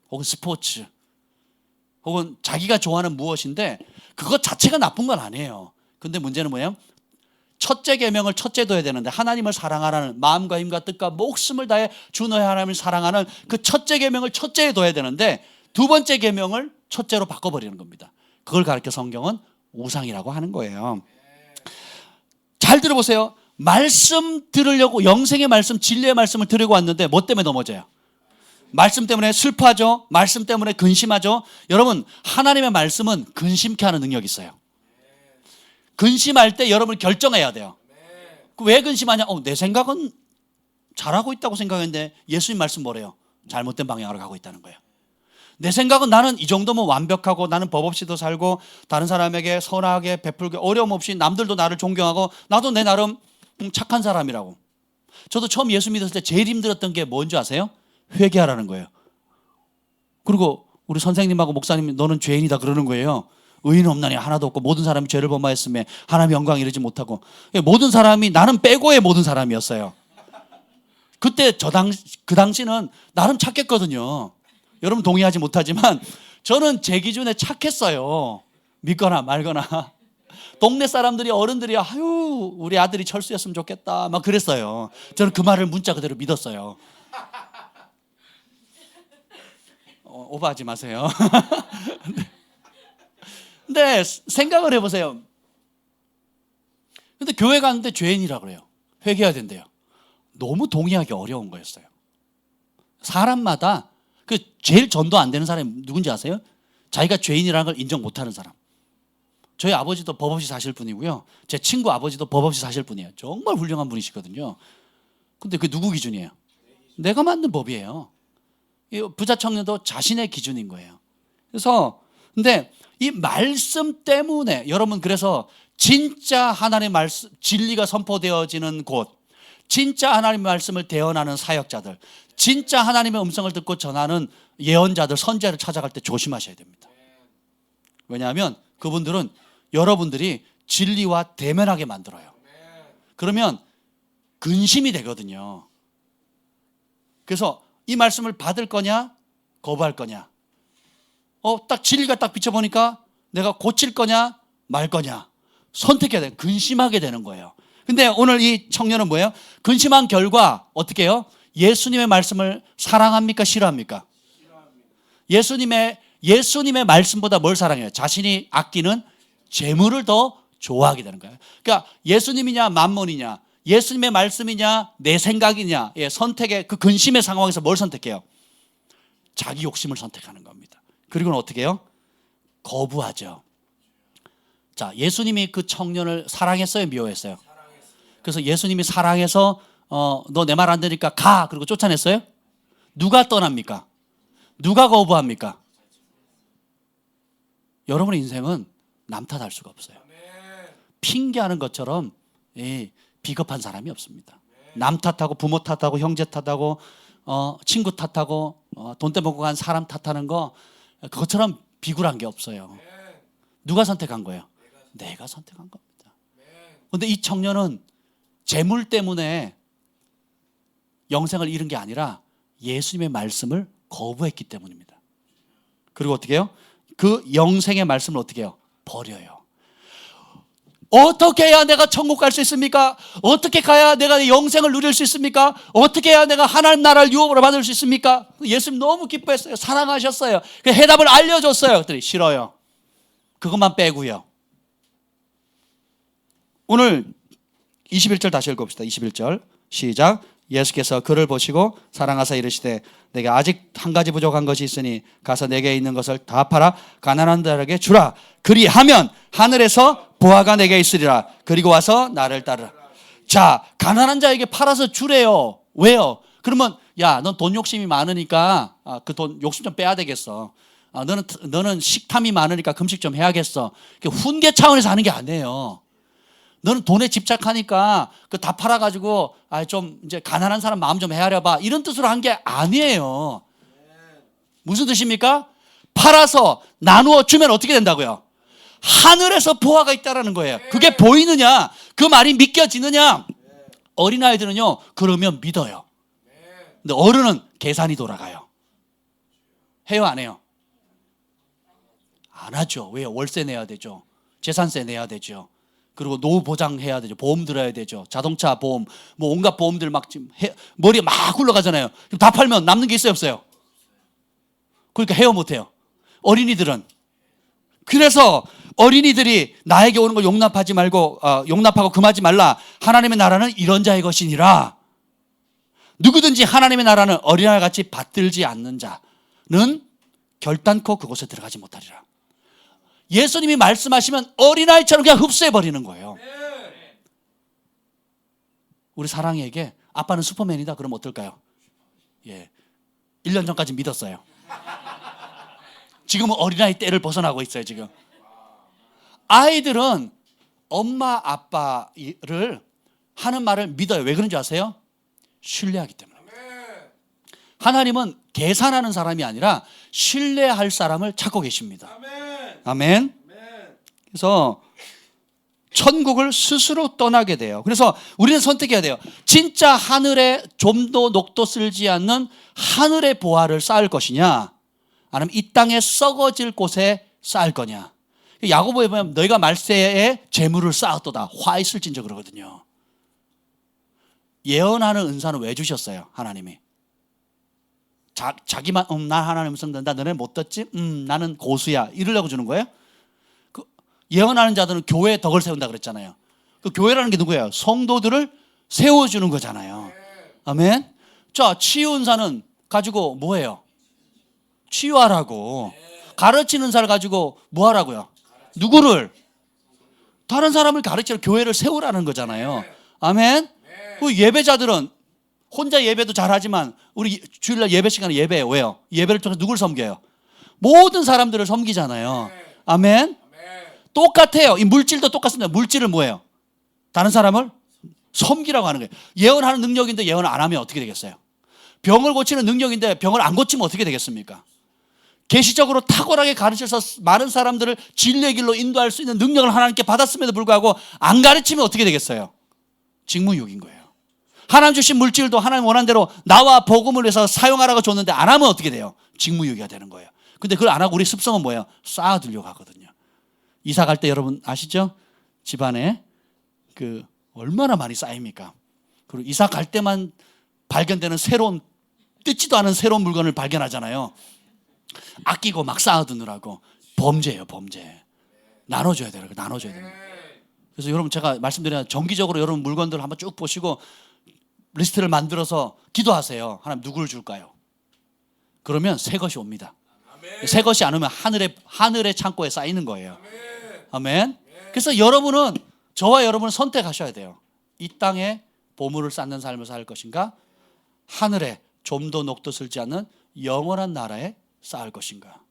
혹은 스포츠 혹은 자기가 좋아하는 무엇인데 그것 자체가 나쁜 건 아니에요. 근데 문제는 뭐예요? 첫째 계명을 첫째 둬야 되는데 하나님을 사랑하라는 마음과 힘과 뜻과 목숨을 다해 주 너의 하나님을 사랑하는 그 첫째 계명을 첫째에 둬야 되는데 두 번째 계명을 첫째로 바꿔버리는 겁니다. 그걸 가르쳐 성경은 우상이라고 하는 거예요. 잘 들어보세요. 말씀 들으려고 영생의 말씀, 진리의 말씀을 들으려고 왔는데 뭐 때문에 넘어져요? 말씀 때문에 슬퍼하죠. 말씀 때문에 근심하죠. 여러분, 하나님의 말씀은 근심케 하는 능력이 있어요. 근심할 때 여러분 결정해야 돼요. 왜 근심하냐? 내 생각은 잘하고 있다고 생각했는데 예수님 말씀 뭐래요? 잘못된 방향으로 가고 있다는 거예요. 내 생각은 나는 이 정도면 완벽하고 나는 법 없이도 살고 다른 사람에게 선하게 베풀고 어려움 없이 남들도 나를 존경하고 나도 내 나름 착한 사람이라고. 저도 처음 예수 믿었을 때 제일 힘들었던 게 뭔지 아세요? 회개하라는 거예요. 그리고 우리 선생님하고 목사님 너는 죄인이다 그러는 거예요. 의인 없나니 하나도 없고 모든 사람이 죄를 범하였으며 하나님의 영광 이르지 못하고. 모든 사람이 나는 빼고의 모든 사람이었어요. 그때 그 당시는 나름 착했거든요. 여러분 동의하지 못하지만 저는 제 기준에 착했어요. 믿거나 말거나. 동네 사람들이 어른들이 아유 우리 아들이 철수였으면 좋겠다 막 그랬어요. 저는 그 말을 문자 그대로 믿었어요. 오버하지 마세요. 근데 생각을 해보세요. 근데 교회 가는데 죄인이라고 그래요. 회개해야 된대요. 너무 동의하기 어려운 거였어요. 사람마다 그 제일 전도 안 되는 사람이 누군지 아세요? 자기가 죄인이라는 걸 인정 못하는 사람. 저희 아버지도 법 없이 사실 분이고요. 제 친구 아버지도 법 없이 사실 분이에요. 정말 훌륭한 분이시거든요. 근데 그게 누구 기준이에요? 내가 만든 법이에요. 이 부자 청년도 자신의 기준인 거예요. 그래서 근데 이 말씀 때문에 여러분 그래서 진짜 하나님의 말씀 진리가 선포되어지는 곳, 진짜 하나님의 말씀을 대언하는 사역자들, 진짜 하나님의 음성을 듣고 전하는 예언자들, 선지자를 찾아갈 때 조심하셔야 됩니다. 왜냐하면 그분들은 여러분들이 진리와 대면하게 만들어요. 그러면 근심이 되거든요. 그래서 이 말씀을 받을 거냐 거부할 거냐, 딱 진리가 딱 비춰보니까 내가 고칠 거냐 말 거냐 선택해야 돼요. 근심하게 되는 거예요. 근데 오늘 이 청년은 뭐예요? 근심한 결과 어떻게 해요? 예수님의 말씀을 사랑합니까 싫어합니까? 예수님의 말씀보다 뭘 사랑해요? 자신이 아끼는 재물을 더 좋아하게 되는 거예요. 그러니까 예수님이냐 만몬이냐, 예수님의 말씀이냐 내 생각이냐, 선택의 그 근심의 상황에서 뭘 선택해요? 자기 욕심을 선택하는 겁니다. 그리고는 어떻게 해요? 거부하죠. 자, 예수님이 그 청년을 사랑했어요, 미워했어요? 그래서 예수님이 사랑해서 너 내 말 안 들으니까 가 그리고 쫓아냈어요? 누가 떠납니까? 누가 거부합니까? 여러분의 인생은 남 탓할 수가 없어요. 핑계하는 것처럼 비겁한 사람이 없습니다. 남 탓하고 부모 탓하고 형제 탓하고 친구 탓하고 돈 떼먹고 간 사람 탓하는 거 그것처럼 비굴한 게 없어요. 누가 선택한 거예요? 내가 선택한 겁니다. 그런데 이 청년은 재물 때문에 영생을 잃은 게 아니라 예수님의 말씀을 거부했기 때문입니다. 그리고 어떻게 해요? 그 영생의 말씀을 어떻게 해요? 버려요. 어떻게 해야 내가 천국 갈 수 있습니까? 어떻게 가야 내가 영생을 누릴 수 있습니까? 어떻게 해야 내가 하나님 나라를 유업으로 받을 수 있습니까? 예수님 너무 기뻐했어요. 사랑하셨어요. 그 해답을 알려줬어요. 그랬더니 싫어요. 그것만 빼고요. 오늘 21절 다시 읽어봅시다. 21절 시작. 예수께서 그를 보시고 사랑하사 이르시되 내게 아직 한 가지 부족한 것이 있으니 가서 내게 있는 것을 다 팔아 가난한 자에게 주라. 그리하면 하늘에서 보화가 내게 있으리라. 그리고 와서 나를 따르라. 자, 가난한 자에게 팔아서 주래요. 왜요? 그러면 야, 넌 돈 욕심이 많으니까 그 돈 욕심 좀 빼야 되겠어. 너는 식탐이 많으니까 금식 좀 해야겠어. 훈계 차원에서 하는 게 아니에요. 너는 돈에 집착하니까 그 다 팔아가지고 좀 이제 가난한 사람 마음 좀 헤아려봐. 이런 뜻으로 한 게 아니에요. 무슨 뜻입니까? 팔아서 나누어 주면 어떻게 된다고요? 하늘에서 보화가 있다라는 거예요. 그게 보이느냐? 그 말이 믿겨지느냐? 어린아이들은요, 그러면 믿어요. 근데 어른은 계산이 돌아가요. 해요, 안 해요? 안 하죠. 왜요? 월세 내야 되죠. 재산세 내야 되죠. 그리고 노후 보장해야 되죠. 보험 들어야 되죠. 자동차 보험, 뭐 온갖 보험들 막 지금 머리에 막 굴러가잖아요. 다 팔면 남는 게 있어요, 없어요? 그러니까 해요, 못 해요? 어린이들은. 그래서 어린이들이 나에게 오는 걸 용납하지 말고 용납하고 금하지 말라. 하나님의 나라는 이런 자의 것이니라. 누구든지 하나님의 나라는 어린아이 같이 받들지 않는 자는 결단코 그곳에 들어가지 못하리라. 예수님이 말씀하시면 어린아이처럼 그냥 흡수해버리는 거예요. 우리 사랑이에게 아빠는 슈퍼맨이다 그러면 어떨까요? 1년 전까지 믿었어요. 지금은 어린아이 때를 벗어나고 있어요. 지금 아이들은 엄마 아빠를 하는 말을 믿어요. 왜 그런지 아세요? 신뢰하기 때문에. 하나님은 계산하는 사람이 아니라 신뢰할 사람을 찾고 계십니다. 아멘. 그래서 천국을 스스로 떠나게 돼요. 그래서 우리는 선택해야 돼요. 진짜 하늘에 좀도 녹도 쓸지 않는 하늘의 보화를 쌓을 것이냐, 아니면 이 땅에 썩어질 곳에 쌓을 거냐. 야고보에 보면 너희가 말세에 재물을 쌓았도다 화 있을진저 그러거든요. 예언하는 은사는 왜 주셨어요? 하나님이 자기만 나 하나님 음성 듣는다 너네 못 듣지? 나는 고수야 이러려고 주는 거예요? 그 예언하는 자들은 교회에 덕을 세운다 그랬잖아요. 그 교회라는 게 누구예요? 성도들을 세워주는 거잖아요. 아멘. 자, 치유 은사는 가지고 뭐예요? 치유하라고. 가르치는 은사를 가지고 뭐 하라고요? 누구를? 다른 사람을 가르치러 교회를 세우라는 거잖아요. 아멘. 그 예배자들은 혼자 예배도 잘하지만 우리 주일날 예배 시간에 예배예요. 왜요? 예배를 통해서 누굴 섬겨요? 모든 사람들을 섬기잖아요. 아멘. 똑같아요. 이 물질도 똑같습니다. 물질은 뭐예요? 다른 사람을 섬기라고 하는 거예요. 예언하는 능력인데 예언을 안 하면 어떻게 되겠어요? 병을 고치는 능력인데 병을 안 고치면 어떻게 되겠습니까? 계시적으로 탁월하게 가르쳐서 많은 사람들을 진리의 길로 인도할 수 있는 능력을 하나님께 받았음에도 불구하고 안 가르치면 어떻게 되겠어요? 직무유기인 거예요. 하나님 주신 물질도 하나님 원하는 대로 나와 복음을 위해서 사용하라고 줬는데 안 하면 어떻게 돼요? 직무유기가 되는 거예요. 근데 그걸 안 하고 우리 습성은 뭐예요? 쌓아두려고 하거든요. 이사 갈 때 여러분 아시죠? 집안에 그 얼마나 많이 쌓입니까? 그리고 이사 갈 때만 발견되는 새로운 뜯지도 않은 새로운 물건을 발견하잖아요. 아끼고 막 쌓아두느라고. 범죄예요, 범죄. 나눠줘야 돼요. 나눠줘야 돼요. 그래서 여러분 제가 말씀드리는 정기적으로 여러분 물건들을 한번 쭉 보시고 리스트를 만들어서 기도하세요. 하나님 누구를 줄까요? 그러면 새 것이 옵니다. 새 것이 안 오면 하늘의 창고에 쌓이는 거예요. 아멘. 그래서 여러분은 저와 여러분은 선택하셔야 돼요. 이 땅에 보물을 쌓는 삶을 살 것인가? 하늘에 좀 더 녹듯을지 않는 영원한 나라에 쌓을 것인가?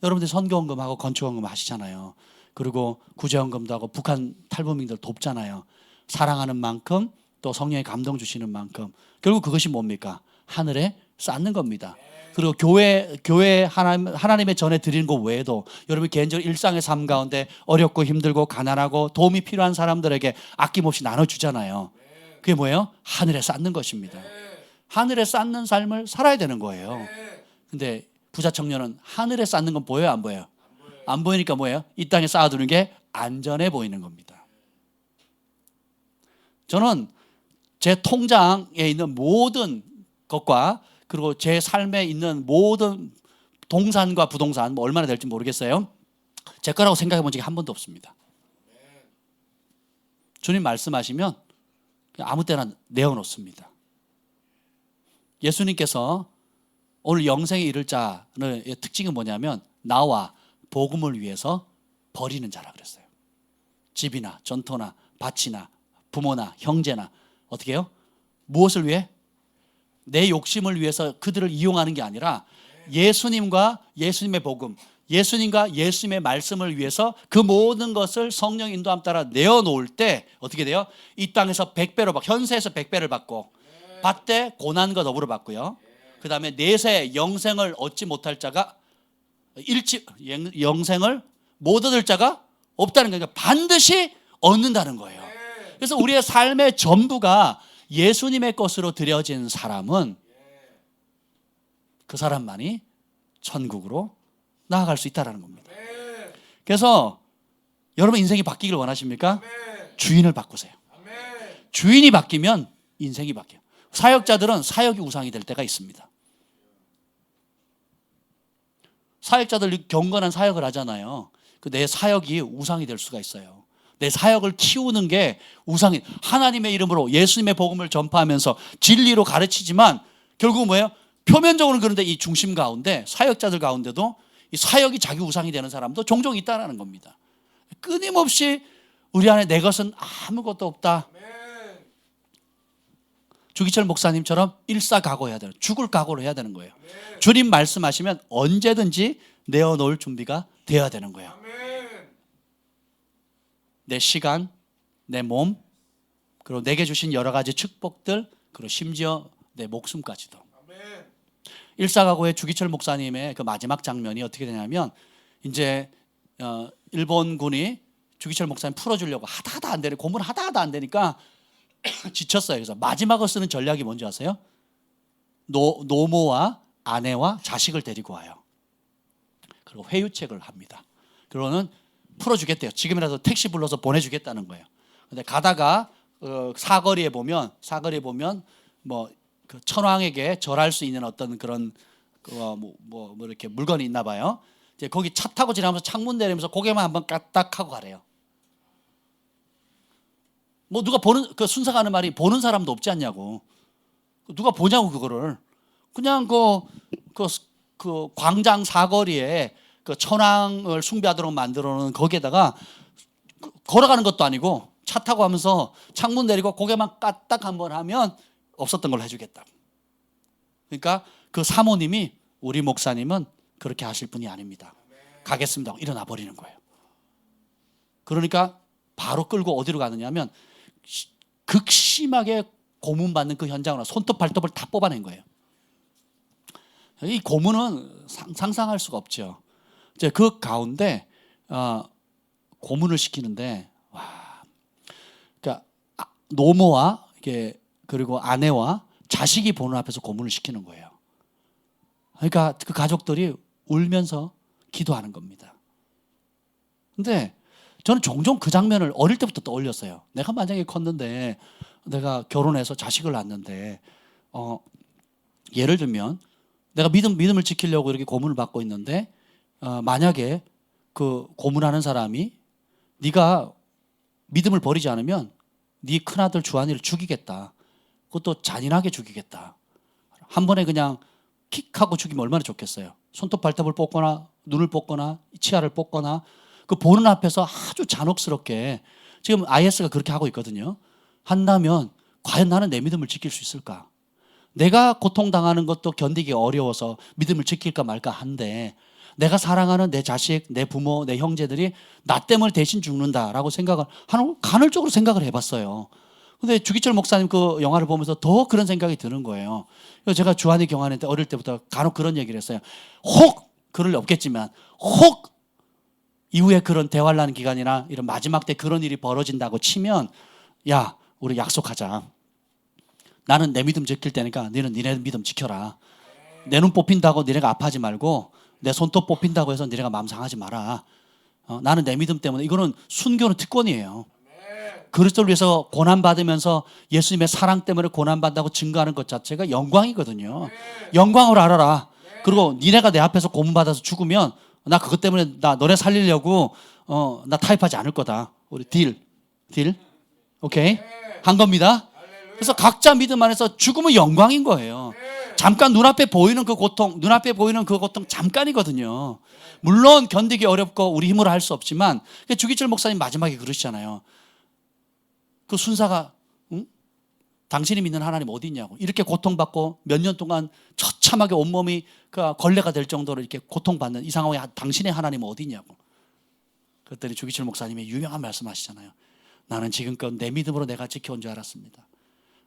여러분들 선교헌금하고 건축헌금 하시잖아요. 그리고 구제헌금도 하고 북한 탈북민들 돕잖아요. 사랑하는 만큼 또 성령의 감동 주시는 만큼 결국 그것이 뭡니까? 하늘에 쌓는 겁니다. 그리고 교회 하나님의 전에 드리는 것 외에도 여러분 개인적으로 일상의 삶 가운데 어렵고 힘들고 가난하고 도움이 필요한 사람들에게 아낌없이 나눠주잖아요. 그게 뭐예요? 하늘에 쌓는 것입니다. 하늘에 쌓는 삶을 살아야 되는 거예요. 근데 부자 청년은 하늘에 쌓는 건 보여요? 안 보여요? 안 보이니까 뭐예요? 이 땅에 쌓아두는 게 안전해 보이는 겁니다. 저는 제 통장에 있는 모든 것과 그리고 제 삶에 있는 모든 동산과 부동산 뭐 얼마나 될지 모르겠어요. 제 거라고 생각해 본 적이 한 번도 없습니다. 주님 말씀하시면 아무 때나 내어놓습니다. 예수님께서 오늘 영생에 이를 자의 특징은 뭐냐면 나와 복음을 위해서 버리는 자라 그랬어요. 집이나 전토나 밭이나 부모나 형제나 어떻게 해요? 무엇을 위해? 내 욕심을 위해서 그들을 이용하는 게 아니라 예수님과 예수님의 복음, 예수님과 예수님의 말씀을 위해서 그 모든 것을 성령 인도함 따라 내어놓을 때 어떻게 돼요? 이 땅에서 100배로 현세에서 100배를 받고 밭대 고난과 더불어 받고요. 그 다음에 내세 영생을 얻지 못할 자가 영생을 못 얻을 자가 없다는 거니까 반드시 얻는다는 거예요. 그래서 우리의 삶의 전부가 예수님의 것으로 드려진 사람은 그 사람만이 천국으로 나아갈 수 있다는 겁니다. 그래서 여러분 인생이 바뀌기를 원하십니까? 주인을 바꾸세요. 주인이 바뀌면 인생이 바뀌어요. 사역자들은 사역이 우상이 될 때가 있습니다. 사역자들 경건한 사역을 하잖아요. 내 사역이 우상이 될 수가 있어요. 내 사역을 키우는 게 우상이, 하나님의 이름으로 예수님의 복음을 전파하면서 진리로 가르치지만 결국은 뭐예요? 표면적으로는 그런데 이 중심 가운데 사역자들 가운데도 이 사역이 자기 우상이 되는 사람도 종종 있다는 겁니다. 끊임없이 우리 안에 내 것은 아무것도 없다. 주기철 목사님처럼 일사각오해야 되는, 죽을 각오를 해야 되는 거예요. 주님 말씀하시면 언제든지 내어놓을 준비가 되어야 되는 거예요. 내 시간, 내 몸, 그리고 내게 주신 여러 가지 축복들, 그리고 심지어 내 목숨까지도. 일사각오의 주기철 목사님의 그 마지막 장면이 어떻게 되냐면 이제 일본군이 주기철 목사님 풀어주려고 하다 안 되니 고문을 하다 안 되니까 지쳤어요. 그래서 마지막으로 쓰는 전략이 뭔지 아세요? 노모와 아내와 자식을 데리고 와요. 그리고 회유책을 합니다. 그러고는 풀어주겠대요. 지금이라도 택시 불러서 보내주겠다는 거예요. 근데 가다가 사거리에 보면 뭐 그 천황에게 절할 수 있는 어떤 그런 뭐 이렇게 물건이 있나 봐요. 이제 거기 차 타고 지나면서 창문 내리면서 고개만 한번 까딱하고 가래요. 뭐 누가 보는 그 순사가 하는 말이 보는 사람도 없지 않냐고. 누가 보냐고 그거를. 그냥 그 광장 사거리에 그 천황을 숭배하도록 만들어 놓은 거기에다가 걸어가는 것도 아니고 차 타고 하면서 창문 내리고 고개만 까딱 한번 하면 없었던 걸 해주겠다. 그러니까 그 사모님이 우리 목사님은 그렇게 하실 분이 아닙니다. 가겠습니다 하고 일어나 버리는 거예요. 그러니까 바로 끌고 어디로 가느냐면 극심하게 고문받는 그 현장으로 손톱 발톱을 다 뽑아낸 거예요. 이 고문은 상상할 수가 없죠. 이제 그 가운데 고문을 시키는데 그러니까 노모와 이게 그리고 아내와 자식이 보는 앞에서 고문을 시키는 거예요. 그러니까 그 가족들이 울면서 기도하는 겁니다. 근데 저는 종종 그 장면을 어릴 때부터 떠올렸어요. 내가 만약에 컸는데 내가 결혼해서 자식을 낳았는데 예를 들면 내가 믿음을 지키려고 이렇게 고문을 받고 있는데 만약에 그 고문하는 사람이 네가 믿음을 버리지 않으면 네 큰아들 주한이를 죽이겠다. 그것도 잔인하게 죽이겠다. 한 번에 그냥 킥하고 죽이면 얼마나 좋겠어요. 손톱 발톱을 뽑거나 눈을 뽑거나 치아를 뽑거나 그 보는 앞에서 아주 잔혹스럽게 지금 IS가 그렇게 하고 있거든요. 한다면 과연 나는 내 믿음을 지킬 수 있을까? 내가 고통당하는 것도 견디기 어려워서 믿음을 지킬까 말까 한데 내가 사랑하는 내 자식, 내 부모, 내 형제들이 나 때문에 대신 죽는다라고 생각을 간헐적으로 생각을 해봤어요. 근데 주기철 목사님 그 영화를 보면서 더 그런 생각이 드는 거예요. 그래서 제가 주한이 경환할 때 어릴 때부터 간혹 그런 얘기를 했어요. 혹 그럴 리 없겠지만 혹 이후에 그런 대환란 기간이나 이런 마지막 때 그런 일이 벌어진다고 치면 야 우리 약속하자. 나는 내 믿음 지킬 테니까 너는 니네 믿음 지켜라. 내 눈 뽑힌다고 니네가 아파하지 말고 내 손톱 뽑힌다고 해서 니네가 마음 상하지 마라. 나는 내 믿음 때문에 이거는 순교는 특권이에요. 그리스도를 위해서 고난받으면서 예수님의 사랑 때문에 고난받는다고 증거하는 것 자체가 영광이거든요. 영광으로 알아라. 그리고 니네가 내 앞에서 고문받아서 죽으면 나 그것 때문에 나 너네 살리려고 나 타협하지 않을 거다. 우리 딜 오케이 한 겁니다. 그래서 각자 믿음 안에서 죽음은 영광인 거예요. 잠깐 눈앞에 보이는 그 고통 잠깐이거든요. 물론 견디기 어렵고 우리 힘으로 할 수 없지만 주기철 목사님 마지막에 그러시잖아요. 그 순사가 당신이 믿는 하나님 어디 있냐고 이렇게 고통받고 몇 년 동안 처참하게 온몸이 걸레가 될 정도로 이렇게 고통받는 이 상황에 당신의 하나님은 어디 있냐고. 그랬더니 주기철 목사님이 유명한 말씀하시잖아요. 나는 지금껏 내 믿음으로 내가 지켜온 줄 알았습니다.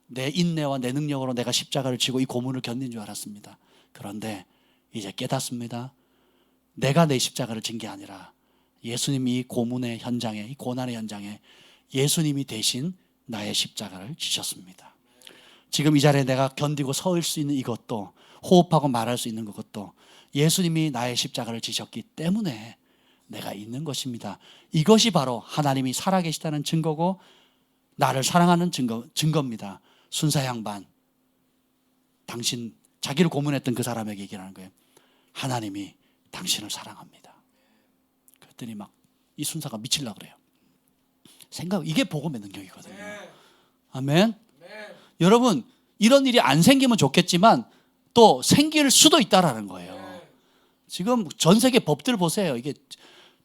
내 인내와 내 능력으로 내가 십자가를 지고 이 고문을 견딘 줄 알았습니다. 그런데 이제 깨닫습니다. 내가 내 십자가를 진 게 아니라 예수님이 이 고문의 현장에 이 고난의 현장에 예수님이 대신 나의 십자가를 지셨습니다. 지금 이 자리에 내가 견디고 서 있을 수 있는 이것도 호흡하고 말할 수 있는 것도 예수님이 나의 십자가를 지셨기 때문에 내가 있는 것입니다. 이것이 바로 하나님이 살아계시다는 증거고 나를 사랑하는 증거입니다. 순사 양반 당신 자기를 고문했던 그 사람에게 얘기를 하는 거예요. 하나님이 당신을 사랑합니다. 그랬더니 막 이 순사가 미치려고 그래요. 이게 복음의 능력이거든요. 아멘. 여러분 이런 일이 안 생기면 좋겠지만 또 생길 수도 있다라는 거예요. 지금 전 세계 법들 보세요. 이게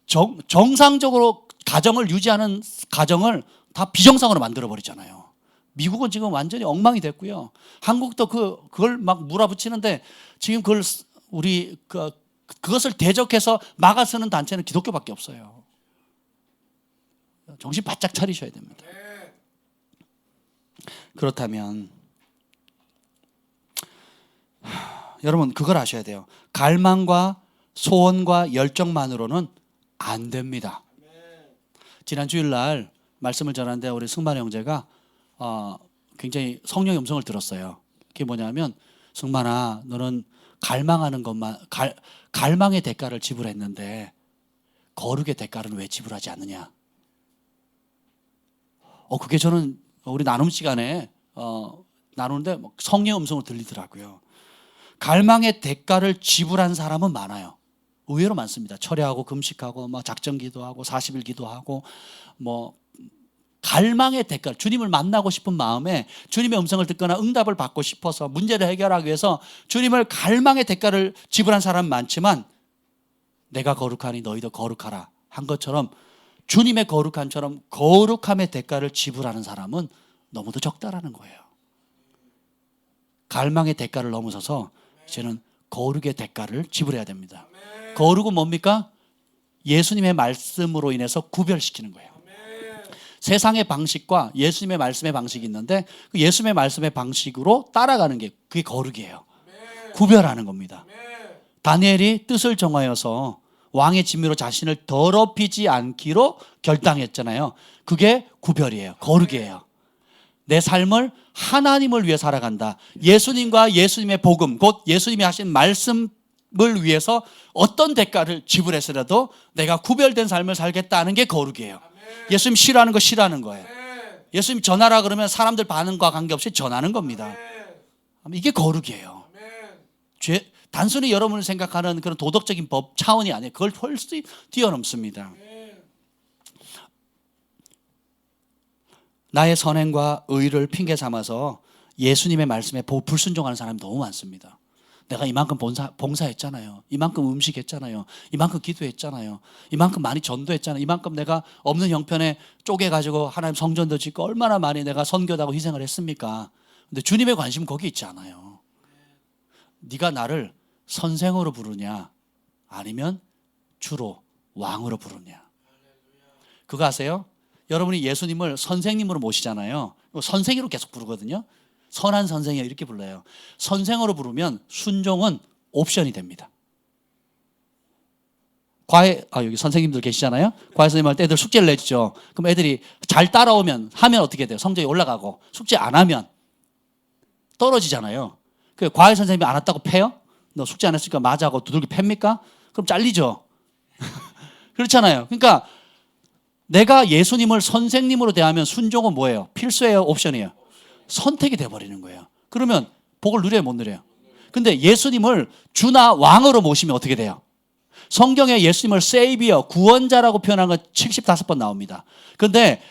정상적으로 가정을 유지하는 가정을 다 비정상으로 만들어 버리잖아요. 미국은 지금 완전히 엉망이 됐고요. 한국도 그걸 막 몰아붙이는데 지금 그것을 대적해서 막아서는 단체는 기독교밖에 없어요. 정신 바짝 차리셔야 됩니다. 그렇다면 여러분 그걸 아셔야 돼요. 갈망과 소원과 열정만으로는 안 됩니다. 지난 주일날 말씀을 전하는데 우리 승만 형제가 굉장히 성령의 음성을 들었어요. 그게 뭐냐면 승만아 너는 갈망하는 것만 갈망의 대가를 지불했는데 거룩의 대가는 왜 지불하지 않느냐? 그게 저는 우리 나눔 시간에 나누는데 성령의 음성으로 들리더라고요. 갈망의 대가를 지불한 사람은 많아요. 의외로 많습니다. 철야하고 금식하고 작정 기도하고 40일 기도하고 갈망의 대가, 주님을 만나고 싶은 마음에 주님의 음성을 듣거나 응답을 받고 싶어서 문제를 해결하기 위해서 주님을 갈망의 대가를 지불한 사람은 많지만 내가 거룩하니 너희도 거룩하라 한 것처럼 주님의 거룩함처럼 거룩함의 대가를 지불하는 사람은 너무도 적다라는 거예요. 갈망의 대가를 넘어서서 이제는 거룩의 대가를 지불해야 됩니다. 거룩은 뭡니까? 예수님의 말씀으로 인해서 구별시키는 거예요. 세상의 방식과 예수님의 말씀의 방식이 있는데 그 예수님의 말씀의 방식으로 따라가는 게 그게 거룩이에요. 구별하는 겁니다. 다니엘이 뜻을 정하여서 왕의 진미로 자신을 더럽히지 않기로 결단했잖아요. 그게 구별이에요. 거룩이에요. 내 삶을 하나님을 위해 살아간다. 예수님과 예수님의 복음, 곧 예수님이 하신 말씀을 위해서 어떤 대가를 지불해서라도 내가 구별된 삶을 살겠다는 게 거룩이에요. 예수님 싫어하는 거 싫어하는 거예요. 예수님 전하라 그러면 사람들 반응과 관계없이 전하는 겁니다. 이게 거룩이에요. 단순히 여러분을 생각하는 그런 도덕적인 법 차원이 아니에요. 그걸 훨씬 뛰어넘습니다. 나의 선행과 의를 핑계 삼아서 예수님의 말씀에 불순종하는 사람이 너무 많습니다. 내가 이만큼 봉사했잖아요. 이만큼 음식했잖아요. 이만큼 기도했잖아요. 이만큼 많이 전도했잖아요. 이만큼 내가 없는 형편에 쪼개가지고 하나님 성전도 짓고 얼마나 많이 내가 선교하고 희생을 했습니까? 근데 주님의 관심은 거기 있지 않아요. 네가 나를 선생으로 부르냐 아니면 주로 왕으로 부르냐. 그거 아세요? 여러분이 예수님을 선생님으로 모시잖아요. 선생으로 계속 부르거든요. 선한 선생이요 이렇게 불러요. 선생으로 부르면 순종은 옵션이 됩니다. 여기 선생님들 계시잖아요. 과외 선생님 할 때 애들 숙제를 내주죠. 그럼 애들이 잘 따라오면 하면 어떻게 돼요? 성적이 올라가고 숙제 안 하면 떨어지잖아요. 그 과외 선생님이 안 왔다고 패요? 너 숙제 안 했으니까 맞아하고 두들겨 팹니까? 그럼 잘리죠. 그렇잖아요. 그러니까 내가 예수님을 선생님으로 대하면 순종은 뭐예요? 필수예요? 옵션이에요? 선택이 돼버리는 거예요. 그러면 복을 누려요? 못 누려요? 근데 예수님을 주나 왕으로 모시면 어떻게 돼요? 성경에 예수님을 세이비어, 구원자라고 표현한 건 75번 나옵니다. 그런데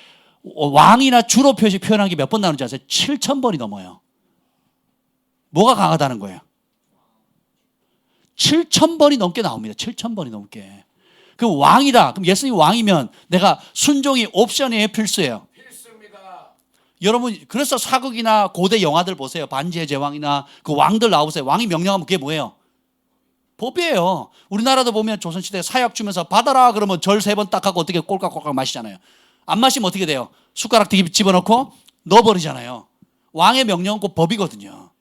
왕이나 주로 표현한 게 몇 번 나오는지 아세요? 7,000번이 넘어요. 뭐가 강하다는 거예요? 7,000번이 넘게 나옵니다. 7,000번이 넘게. 그 왕이다. 그럼 예수님이 왕이면 내가 순종이 옵션이에요? 필수예요? 필수입니다. 여러분 그래서 사극이나 고대 영화들 보세요. 반지의 제왕이나 그 왕들 나오세요. 왕이 명령하면 그게 뭐예요? 법이에요. 우리나라도 보면 조선시대 사약 주면서 받아라 그러면 절 3번 딱 하고 어떻게 꼴깍꼴깍 마시잖아요. 안 마시면 어떻게 돼요? 숟가락 집어넣고 넣어버리잖아요. 왕의 명령은 꼭 법이거든요.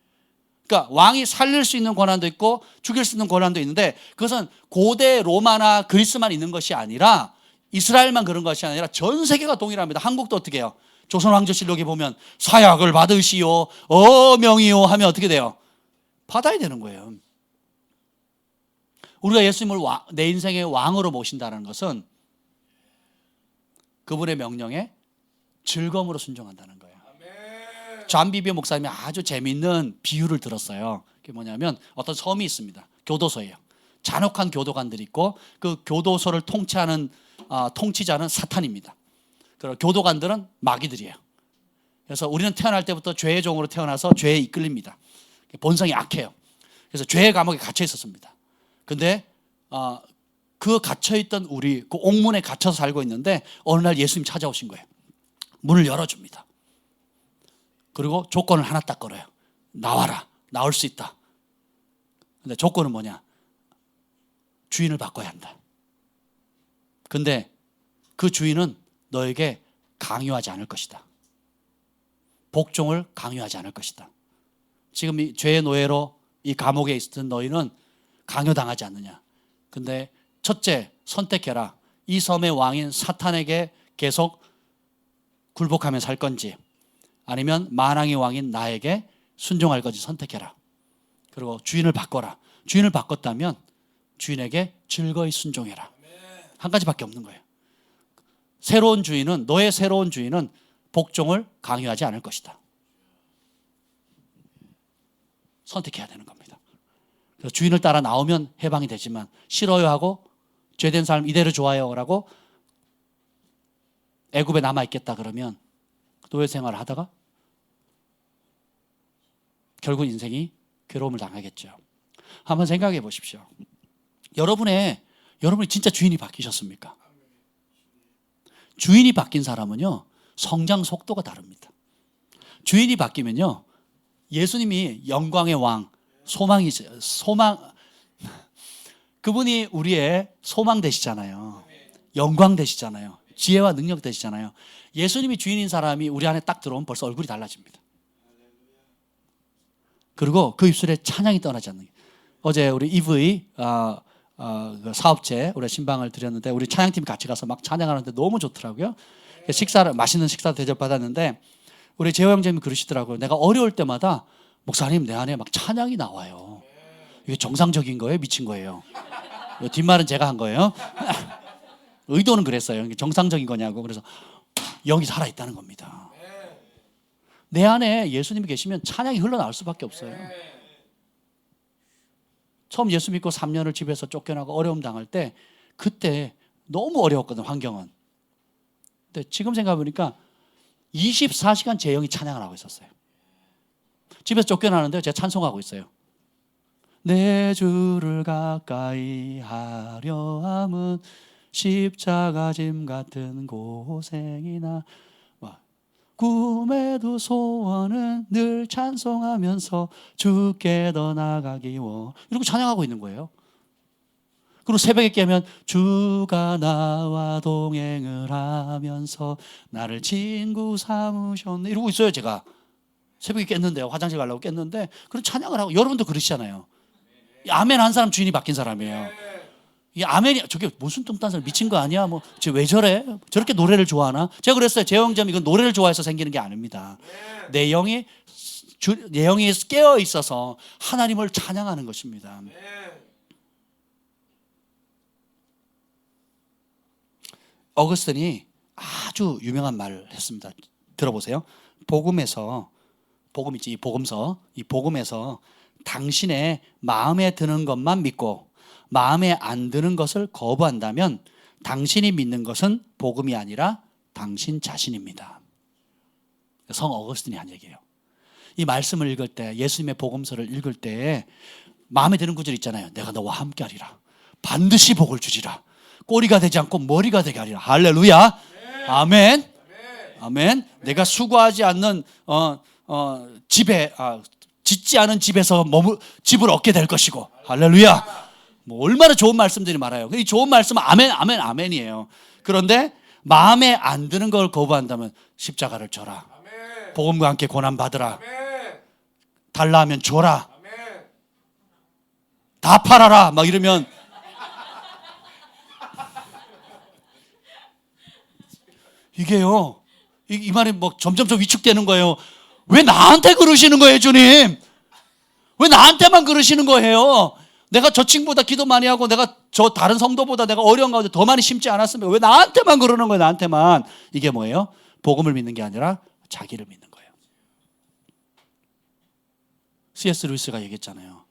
그러니까 왕이 살릴 수 있는 권한도 있고 죽일 수 있는 권한도 있는데 그것은 고대 로마나 그리스만 있는 것이 아니라 이스라엘만 그런 것이 아니라 전 세계가 동일합니다. 한국도 어떻게 해요? 조선왕조실록에 보면 사약을 받으시오 어명이요 하면 어떻게 돼요? 받아야 되는 거예요. 우리가 예수님을 내 인생의 왕으로 모신다는 것은 그분의 명령에 즐거움으로 순종한다는 거예요. 존비비오 목사님이 아주 재미있는 비유를 들었어요. 그게 뭐냐면 어떤 섬이 있습니다. 교도소예요. 잔혹한 교도관들이 있고 그 교도소를 통치하는 통치자는 사탄입니다. 그리고 교도관들은 마귀들이에요. 그래서 우리는 태어날 때부터 죄의 종으로 태어나서 죄에 이끌립니다. 본성이 악해요. 그래서 죄의 감옥에 갇혀 있었습니다. 근데 그 갇혀있던 우리 그 옥문에 갇혀서 살고 있는데 어느 날 예수님 찾아오신 거예요. 문을 열어줍니다. 그리고 조건을 하나 딱 걸어요. 나와라. 나올 수 있다. 근데 조건은 뭐냐? 주인을 바꿔야 한다. 근데 그 주인은 너에게 강요하지 않을 것이다. 복종을 강요하지 않을 것이다. 지금 이 죄의 노예로 이 감옥에 있었던 너희는 강요당하지 않느냐. 근데 첫째 선택해라. 이 섬의 왕인 사탄에게 계속 굴복하며 살 건지 아니면 만왕의 왕인 나에게 순종할 건지 선택해라. 그리고 주인을 바꿔라. 주인을 바꿨다면 주인에게 즐거이 순종해라. 한 가지밖에 없는 거예요. 너의 새로운 주인은 복종을 강요하지 않을 것이다. 선택해야 되는 겁니다. 그래서 주인을 따라 나오면 해방이 되지만 싫어요 하고 죄된 삶 이대로 좋아요라고 애굽에 남아있겠다 그러면 노예 생활을 하다가 결국 인생이 괴로움을 당하겠죠. 한번 생각해 보십시오. 여러분이 진짜 주인이 바뀌셨습니까? 주인이 바뀐 사람은요, 성장 속도가 다릅니다. 주인이 바뀌면요, 예수님이 영광의 왕, 그분이 우리의 소망 되시잖아요. 영광 되시잖아요. 지혜와 능력 되시잖아요. 예수님이 주인인 사람이 우리 안에 딱 들어오면 벌써 얼굴이 달라집니다. 그리고 그 입술에 찬양이 떠나지 않는 게. 어제 우리 EV 그 사업체 우리 신방을 드렸는데 우리 찬양팀 같이 가서 막 찬양하는데 너무 좋더라고요. 맛있는 식사 대접받았는데 우리 재호 형제님이 그러시더라고요. 내가 어려울 때마다 목사님 내 안에 막 찬양이 나와요. 이게 정상적인 거예요? 미친 거예요? 뒷말은 제가 한 거예요. 의도는 그랬어요. 이게 정상적인 거냐고. 그래서 영이 살아있다는 겁니다. 내 안에 예수님이 계시면 찬양이 흘러나올 수밖에 없어요. 처음 예수 믿고 3년을 집에서 쫓겨나고 어려움 당할 때 그때 너무 어려웠거든, 환경은. 근데 지금 생각해보니까 24시간 제 영이 찬양을 하고 있었어요. 집에서 쫓겨나는데 제가 찬송하고 있어요. 내 주를 가까이 하려 함은 십자가 짐 같은 고생이나 꿈에도 소원은 늘 찬송하면서 주께 더 나가기 원 이러고 찬양하고 있는 거예요. 그리고 새벽에 깨면 주가 나와 동행을 하면서 나를 친구 삼으셨네 이러고 있어요. 제가 새벽에 깼는데요. 화장실 가려고 깼는데 그런 찬양을 하고 여러분도 그러시잖아요. 아멘 한 사람 주인이 바뀐 사람이에요. 이 아멘이 저게 무슨 뚱딴 사람 미친 거 아니야? 뭐 왜 저래? 저렇게 노래를 좋아하나? 제가 그랬어요. 제 영점 이건 노래를 좋아해서 생기는 게 아닙니다. 내 영이 깨어 있어서 하나님을 찬양하는 것입니다. 어거스틴이 아주 유명한 말을 했습니다. 들어보세요. 복음 있지, 이 복음에서 당신의 마음에 드는 것만 믿고 마음에 안 드는 것을 거부한다면 당신이 믿는 것은 복음이 아니라 당신 자신입니다. 성 어거스틴이 한 얘기예요. 이 말씀을 읽을 때, 예수님의 복음서를 읽을 때 마음에 드는 구절 있잖아요. 내가 너와 함께하리라. 반드시 복을 주리라. 꼬리가 되지 않고 머리가 되게 하리라. 할렐루야. 아멘. 아멘. 내가 수고하지 않는 짓지 않은 집에서 집을 얻게 될 것이고. 할렐루야. 뭐 얼마나 좋은 말씀들이 많아요. 이 좋은 말씀은 아멘, 아멘, 아멘이에요. 그런데 마음에 안 드는 걸 거부한다면 십자가를 져라. 복음과 함께 고난 받으라. 달라 하면 줘라. 다 팔아라. 막 이러면 이게요. 이 말이 뭐 점점 위축되는 거예요. 왜 나한테 그러시는 거예요, 주님? 왜 나한테만 그러시는 거예요? 내가 저 친구보다 기도 많이 하고 내가 저 다른 성도보다 내가 어려운 가운데 더 많이 심지 않았으면 왜 나한테만 그러는 거예요, 나한테만? 이게 뭐예요? 복음을 믿는 게 아니라 자기를 믿는 거예요. C.S. 루이스가 얘기했잖아요.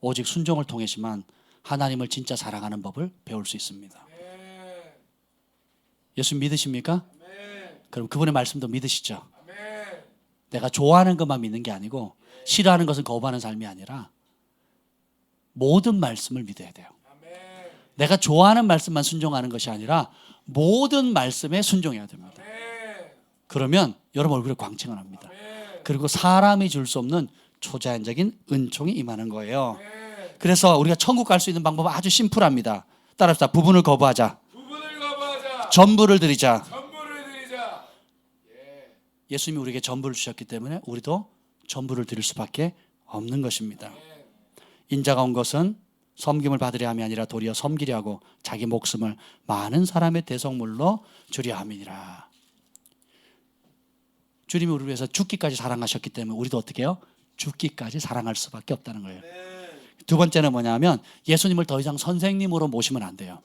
오직 순종을 통해서만 하나님을 진짜 사랑하는 법을 배울 수 있습니다. 예수 믿으십니까? 그럼 그분의 말씀도 믿으시죠? 내가 좋아하는 것만 믿는 게 아니고 싫어하는 것은 거부하는 삶이 아니라 모든 말씀을 믿어야 돼요. 내가 좋아하는 말씀만 순종하는 것이 아니라 모든 말씀에 순종해야 됩니다. 그러면 여러분 얼굴에 광채가 납니다. 그리고 사람이 줄 수 없는 초자연적인 은총이 임하는 거예요. 그래서 우리가 천국 갈 수 있는 방법은 아주 심플합니다. 따라합시다. 부분을 거부하자. 전부를 드리자. 예수님이 우리에게 전부를 주셨기 때문에 우리도 전부를 드릴 수밖에 없는 것입니다. 인자가 온 것은 섬김을 받으려 함이 아니라 도리어 섬기려 하고 자기 목숨을 많은 사람의 대속물로 주려 함이니라. 주님이 우리를 위해서 죽기까지 사랑하셨기 때문에 우리도 어떻게 해요? 죽기까지 사랑할 수밖에 없다는 거예요. 두 번째는 뭐냐면 예수님을 더 이상 선생님으로 모시면 안 돼요.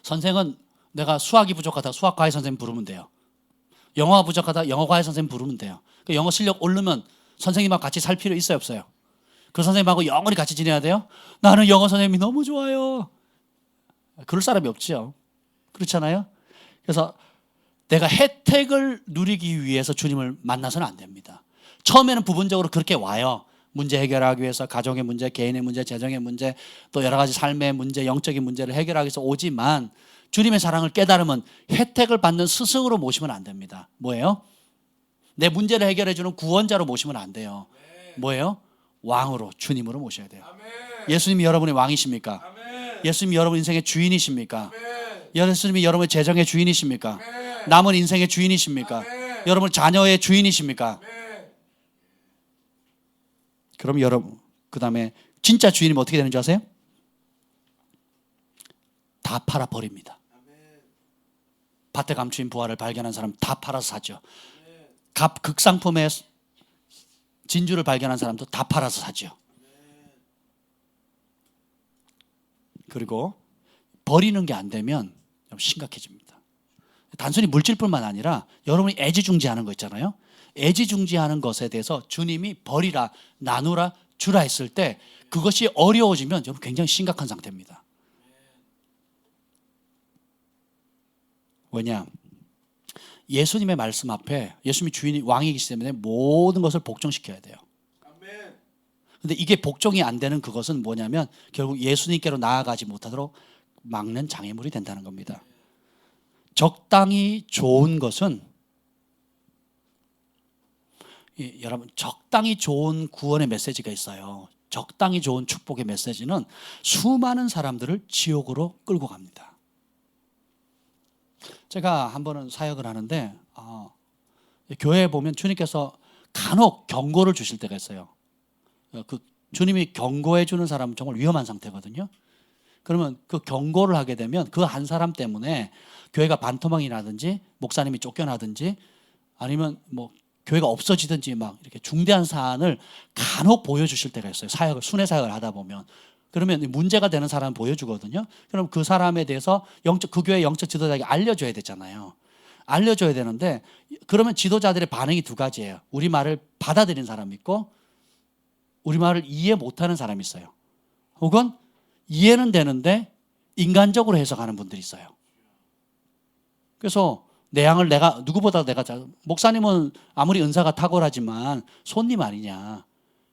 선생은 내가 수학이 부족하다 수학 과외 선생님 부르면 돼요. 영어가 부족하다 영어 과외 선생님 부르면 돼요. 영어 실력 오르면 선생님하고 같이 살 필요 있어요 없어요? 그 선생님하고 영원히 같이 지내야 돼요? 나는 영어 선생님이 너무 좋아요. 그럴 사람이 없죠. 그렇잖아요. 그래서 내가 혜택을 누리기 위해서 주님을 만나서는 안 됩니다. 처음에는 부분적으로 그렇게 와요. 문제 해결하기 위해서 가정의 문제, 개인의 문제, 재정의 문제, 또 여러 가지 삶의 문제, 영적인 문제를 해결하기 위해서 오지만 주님의 사랑을 깨달으면 혜택을 받는 스승으로 모시면 안 됩니다. 뭐예요? 내 문제를 해결해 주는 구원자로 모시면 안 돼요. 뭐예요? 왕으로, 주님으로 모셔야 돼요. 예수님이 여러분의 왕이십니까? 예수님이 여러분 인생의 주인이십니까? 예수님이 여러분의 재정의 주인이십니까? 남은 인생의 주인이십니까? 여러분 자녀의 주인이십니까? 그럼 여러분 그 다음에 진짜 주인이면 어떻게 되는 줄 아세요? 다 팔아 버립니다. 밭에 감추인 부활을 발견한 사람 다 팔아서 사죠. 극상품의 진주를 발견한 사람도 다 팔아서 사죠. 그리고 버리는 게 안 되면 좀 심각해집니다. 단순히 물질뿐만 아니라 여러분이 애지중지하는 거 있잖아요. 애지중지하는 것에 대해서 주님이 버리라, 나누라, 주라 했을 때 그것이 어려워지면 여러분 굉장히 심각한 상태입니다. 왜냐? 예수님의 말씀 앞에 예수님이 주인이 왕이기 때문에 모든 것을 복종시켜야 돼요. 근데 이게 복종이 안 되는 그것은 뭐냐면 결국 예수님께로 나아가지 못하도록 막는 장애물이 된다는 겁니다. 적당히 좋은 것은 여러분 적당히 좋은 구원의 메시지가 있어요. 적당히 좋은 축복의 메시지는 수많은 사람들을 지옥으로 끌고 갑니다. 제가 한 번은 사역을 하는데 교회에 보면 주님께서 간혹 경고를 주실 때가 있어요. 그 주님이 경고해 주는 사람은 정말 위험한 상태거든요. 그러면 그 경고를 하게 되면 그 한 사람 때문에 교회가 반토막이 나든지 목사님이 쫓겨나든지 아니면 뭐 교회가 없어지든지 막 이렇게 중대한 사안을 간혹 보여주실 때가 있어요. 사역을 순회 사역을 하다 보면 그러면 문제가 되는 사람은 보여주거든요. 그럼 그 사람에 대해서 그 교회 영적 지도자에게 알려줘야 되잖아요. 알려줘야 되는데 그러면 지도자들의 반응이 두 가지예요. 우리 말을 받아들이는 사람이 있고 우리 말을 이해 못하는 사람이 있어요. 혹은 이해는 되는데 인간적으로 해석하는 분들이 있어요. 그래서 내 양을 누구보다 내가 목사님은 아무리 은사가 탁월하지만 손님 아니냐.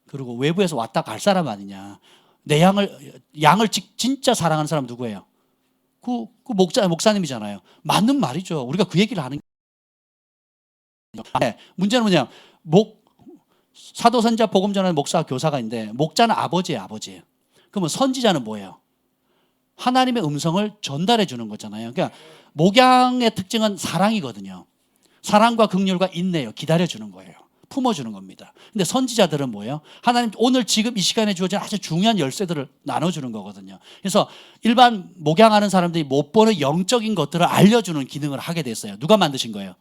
그리고 외부에서 왔다 갈 사람 아니냐. 내 양을 진짜 사랑하는 사람 누구예요? 그 목사님이잖아요. 맞는 말이죠. 우리가 그 얘기를 하는 네, 문제는 뭐냐? 사도선자 복음 전하는 목사 교사가 있는데 목자는 아버지예요, 아버지. 그러면 선지자는 뭐예요? 하나님의 음성을 전달해 주는 거잖아요. 그러니까 목양의 특징은 사랑이거든요. 사랑과 긍휼과 인내요. 기다려 주는 거예요. 품어 주는 겁니다. 근데 선지자들은 뭐예요? 하나님 오늘 지금 이 시간에 주어진 아주 중요한 열쇠들을 나눠 주는 거거든요. 그래서 일반 목양하는 사람들이 못 보는 영적인 것들을 알려 주는 기능을 하게 됐어요. 누가 만드신 거예요?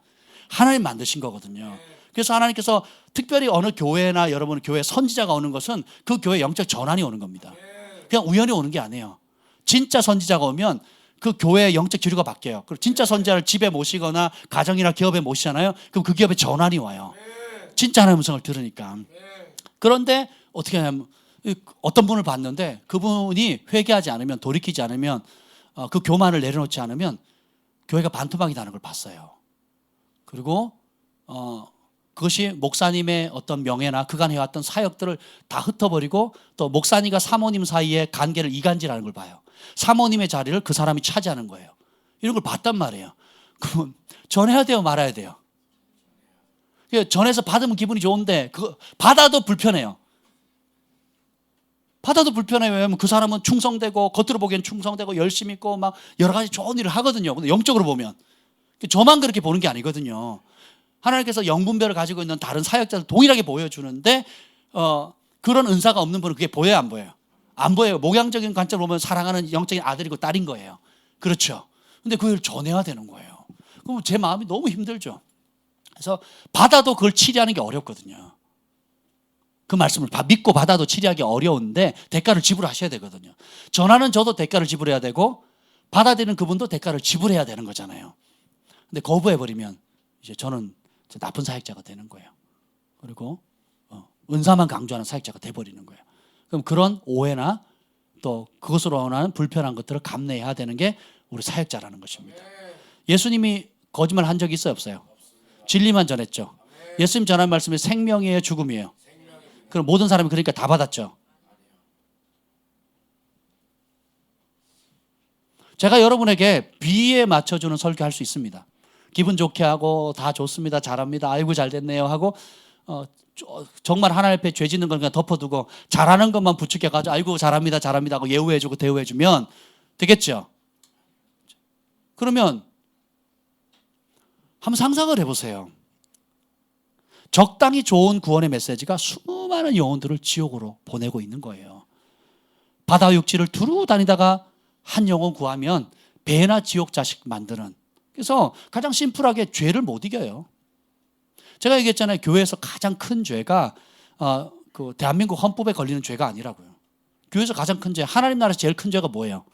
하나님 만드신 거거든요. 그래서 하나님께서 특별히 어느 교회나 여러분 교회 선지자가 오는 것은 그 교회 영적 전환이 오는 겁니다. 그냥 우연히 오는 게 아니에요. 진짜 선지자가 오면 그 교회의 영적 기류가 바뀌어요. 그리고 진짜 선지자를 집에 모시거나 가정이나 기업에 모시잖아요. 그럼 그 기업에 전환이 와요. 진짜 하나님의 음성을 들으니까. 그런데 어떻게 하냐면 어떤 분을 봤는데 그분이 회개하지 않으면 돌이키지 않으면 그 교만을 내려놓지 않으면 교회가 반토막이 나는 걸 봤어요. 그리고 그것이 목사님의 어떤 명예나 그간 해왔던 사역들을 다 흩어버리고 또 목사님과 사모님 사이의 관계를 이간질하는 걸 봐요. 사모님의 자리를 그 사람이 차지하는 거예요. 이런 걸 봤단 말이에요. 그럼 전해야 돼요, 말아야 돼요? 전해서 받으면 기분이 좋은데 그거 받아도 불편해요. 받아도 불편해요. 왜냐하면 그 사람은 충성되고 겉으로 보기엔 충성되고 열심히 있고 막 여러 가지 좋은 일을 하거든요. 근데 영적으로 보면 저만 그렇게 보는 게 아니거든요. 하나님께서 영분별을 가지고 있는 다른 사역자들 동일하게 보여주는데 그런 은사가 없는 분은 그게 보여요, 안 보여요? 안 보여요. 목양적인 관점으로 보면 사랑하는 영적인 아들이고 딸인 거예요. 그렇죠. 근데 그걸 전해야 되는 거예요. 그럼 제 마음이 너무 힘들죠. 그래서 받아도 그걸 치리하는 게 어렵거든요. 그 말씀을 믿고 받아도 치리하기 어려운데 대가를 지불하셔야 되거든요. 전하는 저도 대가를 지불해야 되고 받아들이는 그분도 대가를 지불해야 되는 거잖아요. 근데 거부해버리면 이제 저는 나쁜 사역자가 되는 거예요. 그리고 은사만 강조하는 사역자가 돼버리는 거예요. 그럼 그런 오해나 또 그것으로 오는 불편한 것들을 감내해야 되는 게 우리 사역자라는 것입니다. 예수님이 거짓말 한 적이 있어요, 없어요? 진리만 전했죠. 예수님 전한 말씀이 생명이에요, 죽음이에요? 그럼 모든 사람이 그러니까 다 받았죠. 제가 여러분에게 비에 맞춰주는 설교할 수 있습니다. 기분 좋게 하고 다 좋습니다, 잘합니다, 아이고 잘 됐네요 하고 정말 하나님 앞에 죄 짓는 걸 그냥 덮어두고 잘하는 것만 부추겨가지고 아이고 잘합니다, 잘합니다 하고 예우해주고 대우해주면 되겠죠. 그러면 한번 상상을 해보세요. 적당히 좋은 구원의 메시지가 수많은 영혼들을 지옥으로 보내고 있는 거예요. 바다 육지를 두루 다니다가 한 영혼 구하면 배나 지옥 자식 만드는. 그래서 가장 심플하게 죄를 못 이겨요. 제가 얘기했잖아요. 교회에서 가장 큰 죄가 그 대한민국 헌법에 걸리는 죄가 아니라고요. 교회에서 가장 큰 죄, 하나님 나라에서 제일 큰 죄가 뭐예요?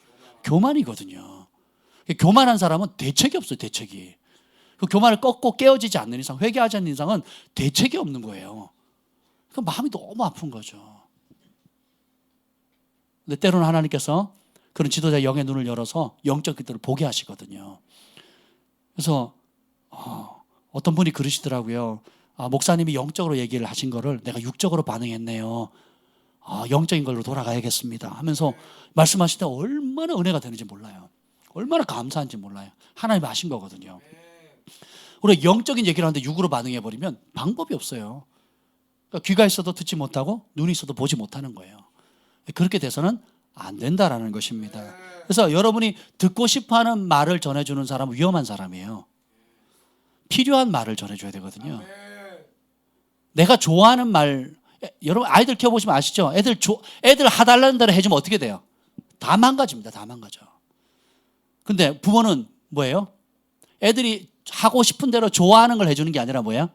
교만이거든요. 교만한 사람은 대책이 없어요. 대책이. 그 교만을 꺾고 깨어지지 않는 이상, 회개하지 않는 이상은 대책이 없는 거예요. 그 마음이 너무 아픈 거죠. 근데 때로는 하나님께서 그런 지도자 영의 눈을 열어서 영적 길들을 보게 하시거든요. 그래서 어떤 분이 그러시더라고요. 목사님이 영적으로 얘기를 하신 거를 내가 육적으로 반응했네요. 영적인 걸로 돌아가야겠습니다 하면서 말씀하실 때 얼마나 은혜가 되는지 몰라요. 얼마나 감사한지 몰라요. 하나님이 하신 거거든요. 우리가 영적인 얘기를 하는데 육으로 반응해버리면 방법이 없어요. 그러니까 귀가 있어도 듣지 못하고 눈이 있어도 보지 못하는 거예요. 그렇게 돼서는 안 된다라는 것입니다. 그래서 여러분이 듣고 싶어하는 말을 전해주는 사람은 위험한 사람이에요. 필요한 말을 전해줘야 되거든요. 내가 좋아하는 말, 여러분 아이들 키워보시면 아시죠? 애들 하달라는 대로 해주면 어떻게 돼요? 다 망가집니다. 다 망가져. 근데 부모는 뭐예요? 애들이 하고 싶은 대로 좋아하는 걸 해주는 게 아니라 뭐예요?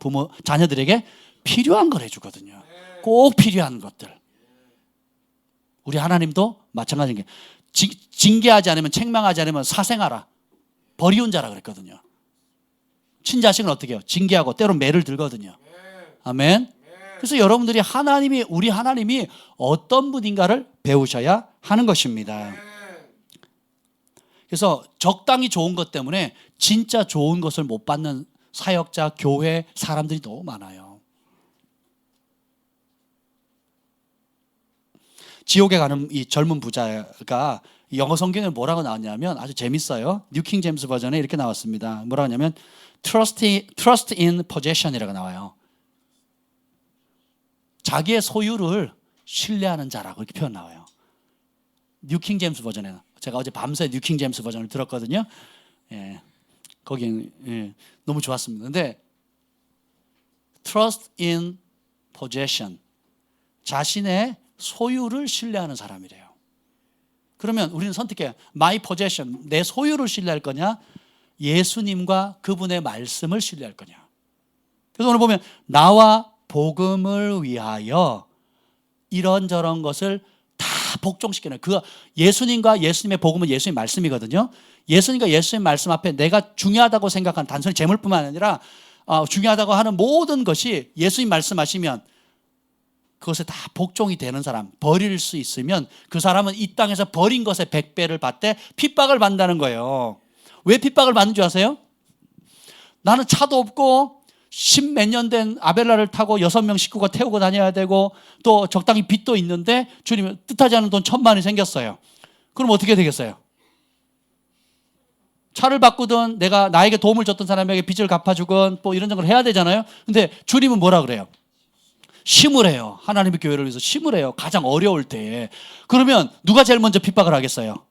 자녀들에게 필요한 걸 해주거든요. 꼭 필요한 것들. 우리 하나님도 마찬가지인 게 징계하지 않으면 책망하지 않으면 사생하라. 버리운 자라 그랬거든요. 친자식은 어떻게 해요? 징계하고 때로 매를 들거든요. 아멘. 그래서 여러분들이 우리 하나님이 어떤 분인가를 배우셔야 하는 것입니다. 그래서 적당히 좋은 것 때문에 진짜 좋은 것을 못 받는 사역자, 교회, 사람들이 너무 많아요. 지옥에 가는 이 젊은 부자가 영어 성경에 뭐라고 나왔냐면 아주 재밌어요. 뉴킹 제임스 버전에 이렇게 나왔습니다. 뭐라고 하냐면 trust in possession이라고 나와요. 자기의 소유를 신뢰하는 자라고 이렇게 표현 나와요. 뉴킹 제임스 버전에는. 제가 어제 밤새 뉴킹 제임스 버전을 들었거든요. 예, 거기 너무 좋았습니다. 근데 trust in possession, 자신의 소유를 신뢰하는 사람이래요. 그러면 우리는 선택해요. my possession, 내 소유를 신뢰할 거냐, 예수님과 그분의 말씀을 신뢰할 거냐. 그래서 오늘 보면 나와 복음을 위하여 이런저런 것을 다 복종시키는, 그 예수님과 예수님의 복음은 예수님의 말씀이거든요. 예수님과 예수님의 말씀 앞에 내가 중요하다고 생각한 단순히 재물뿐만 아니라 중요하다고 하는 모든 것이 예수님 말씀하시면 그것에 다 복종이 되는 사람, 버릴 수 있으면 그 사람은 이 땅에서 버린 것의 100배를 받되 핍박을 받는다는 거예요. 왜 핍박을 받는 줄 아세요? 나는 차도 없고 10몇 년 된 아벨라를 타고 6명 식구가 태우고 다녀야 되고 또 적당히 빚도 있는데 주님 뜻하지 않은 돈 1,000만 원이 생겼어요. 그럼 어떻게 되겠어요? 차를 바꾸든 내가 나에게 도움을 줬던 사람에게 빚을 갚아주건 또 이런저런 해야 되잖아요. 근데 주님은 뭐라 그래요? 심을 해요. 하나님의 교회를 위해서 심을 해요. 가장 어려울 때에. 그러면 누가 제일 먼저 핍박을 하겠어요?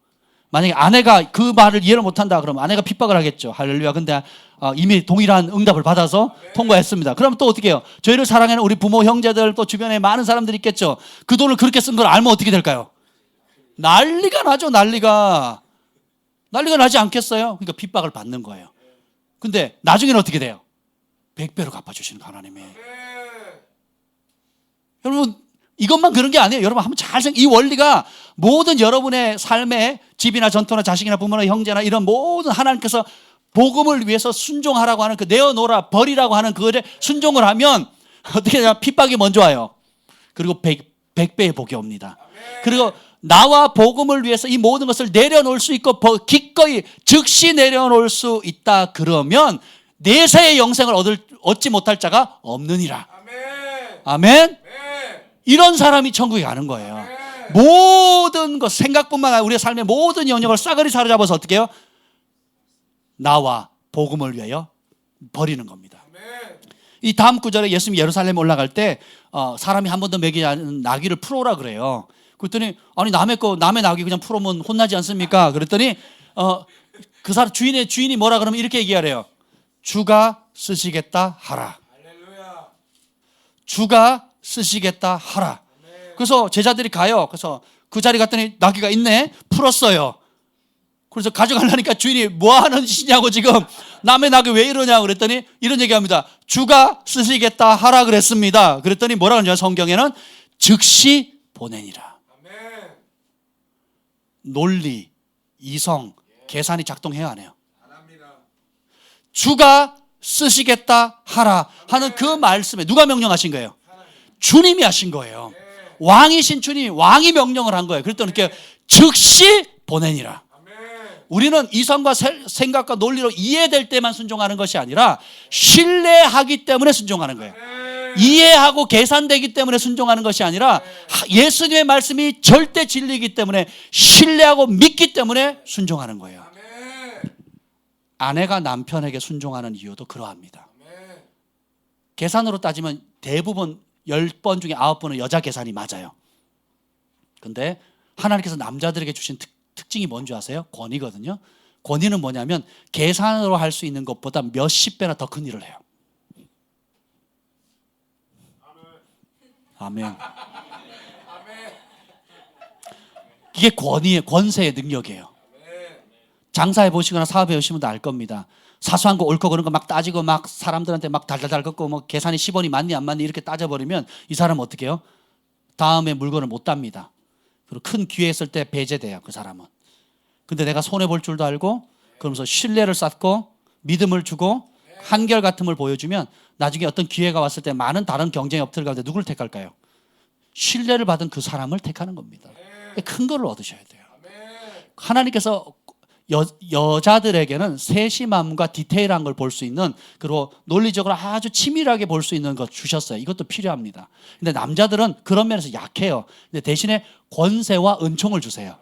만약에 아내가 그 말을 이해를 못한다 그러면 아내가 핍박을 하겠죠. 할렐루야. 근데 이미 동일한 응답을 받아서 통과했습니다. 그럼 또 어떻게 해요? 저희를 사랑하는 우리 부모, 형제들, 또 주변에 많은 사람들이 있겠죠. 그 돈을 그렇게 쓴 걸 알면 어떻게 될까요? 난리가 나죠. 난리가 나지 않겠어요? 그러니까 핍박을 받는 거예요. 근데 나중에는 어떻게 돼요? 100배로 갚아주시는 하나님이. 여러분 이것만 그런 게 아니에요. 여러분 한번 잘 이 원리가 모든 여러분의 삶에 집이나 전토나 자식이나 부모나 형제나 이런 모든 하나님께서 복음을 위해서 순종하라고 하는 그 내어놓으라 버리라고 하는 그것에 순종을 하면 어떻게 되냐 핍박이 먼저 와요. 그리고 100배의 복이 옵니다. 그리고 나와 복음을 위해서 이 모든 것을 내려놓을 수 있고 기꺼이 즉시 내려놓을 수 있다 그러면 내세의 영생을 얻지 못할 자가 없느니라. 아멘. 이런 사람이 천국에 가는 거예요. 모든 것 생각뿐만 아니라 우리의 삶의 모든 영역을 싸그리 사로잡아서 어떻게 해요? 나와 복음을 위하여 버리는 겁니다. 이 다음 구절에 예수님이 예루살렘에 올라갈 때 사람이 한 번도 먹이지 않은 나귀를 풀어오라 그래요. 그랬더니 아니 남의 나귀 그냥 풀어오면 혼나지 않습니까? 그랬더니 그 사람 주인이 뭐라 그러면 이렇게 얘기하래요. 주가 쓰시겠다 하라. 주가 쓰시겠다 하라. 그래서 제자들이 가요. 그래서 그 자리 갔더니 나귀가 있네. 풀었어요. 그래서 가져가려니까 주인이 뭐 하는 짓이냐고 지금 남의 나귀 왜 이러냐고 그랬더니 이런 얘기합니다. 주가 쓰시겠다 하라 그랬습니다. 그랬더니 뭐라 그러냐 성경에는 즉시 보내니라. 논리, 이성, 계산이 작동해야 하네요. 주가 쓰시겠다 하라 하는 그 말씀에 누가 명령하신 거예요? 주님이 하신 거예요. 왕이신 주님이 왕이 명령을 한 거예요. 그랬더니 이렇게 즉시 보내니라. 우리는 이성과 생각과 논리로 이해될 때만 순종하는 것이 아니라 신뢰하기 때문에 순종하는 거예요. 이해하고 계산되기 때문에 순종하는 것이 아니라 예수님의 말씀이 절대 진리이기 때문에 신뢰하고 믿기 때문에 순종하는 거예요. 아내가 남편에게 순종하는 이유도 그러합니다. 계산으로 따지면 대부분 10번 중에 9번은 여자 계산이 맞아요. 근데 하나님께서 남자들에게 주신 특징이 뭔지 아세요? 권위거든요. 권위는 뭐냐면 계산으로 할 수 있는 것보다 몇십 배나 더 큰 일을 해요. 아멘. 이게 권세의 능력이에요. 장사해 보시거나 사업해 보시면 알 겁니다. 사소한 거 옳고 그런 거 막 따지고 막 사람들한테 막 달달달 걷고 뭐 계산이 10원이 맞니 안 맞니 이렇게 따져버리면 이 사람은 어떻게 해요? 다음에 물건을 못 답니다. 그리고 큰 기회 있을 때 배제돼요. 그 사람은. 근데 내가 손해볼 줄도 알고 그러면서 신뢰를 쌓고 믿음을 주고 한결같음을 보여주면 나중에 어떤 기회가 왔을 때 많은 다른 경쟁 업체들 가운데 누구를 택할까요? 신뢰를 받은 그 사람을 택하는 겁니다. 큰 걸 얻으셔야 돼요. 하나님께서 여자들에게는 세심함과 디테일한 걸 볼 수 있는 그리고 논리적으로 아주 치밀하게 볼 수 있는 것 주셨어요. 이것도 필요합니다. 근데 남자들은 그런 면에서 약해요. 근데 대신에 권세와 은총을 주세요.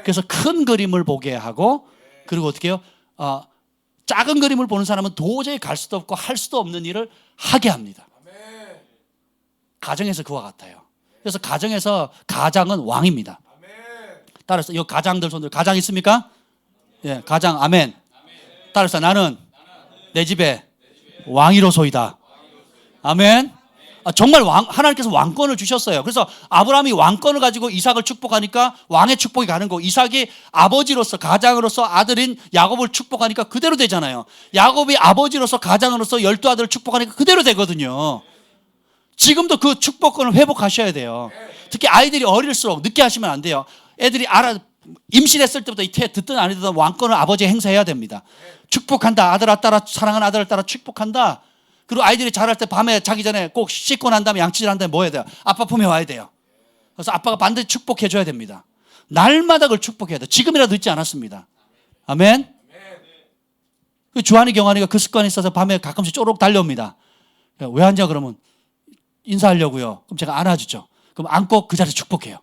그래서 큰 그림을 보게 하고 그리고 어떻게 해요? 작은 그림을 보는 사람은 도저히 갈 수도 없고 할 수도 없는 일을 하게 합니다. 가정에서 그와 같아요. 그래서 가장은 왕입니다. 따라서 이 가장들 손들 가장 있습니까? 예, 가장 아멘. 따라서 나는 내 집에 왕이로소이다. 아멘. 정말 하나님께서 왕권을 주셨어요. 그래서 아브라함이 왕권을 가지고 이삭을 축복하니까 왕의 축복이 가는 거고 이삭이 아버지로서 가장으로서 아들인 야곱을 축복하니까 그대로 되잖아요. 야곱이 아버지로서 가장으로서 12아들을 축복하니까 그대로 되거든요. 지금도 그 축복권을 회복하셔야 돼요. 특히 아이들이 어릴수록 늦게 하시면 안 돼요. 애들이 임신했을 때부터 듣든 안 듣든 왕권을 아버지가 행사해야 됩니다. 축복한다. 아들아 따라 사랑하는 아들을 따라 축복한다. 그리고 아이들이 자랄 때 밤에 자기 전에 꼭 씻고 난 다음에 양치질 한 다음에 뭐 해야 돼요? 아빠 품에 와야 돼요. 그래서 아빠가 반드시 축복해 줘야 됩니다. 날마다 그걸 축복해야 돼요. 지금이라도 늦지 않았습니다. 아멘. 주한이 경환이가 그 습관이 있어서 밤에 가끔씩 쪼록 달려옵니다. 왜 앉아 그러면 인사하려고요. 그럼 제가 안아주죠. 그럼 안고 그 자리에서 축복해요.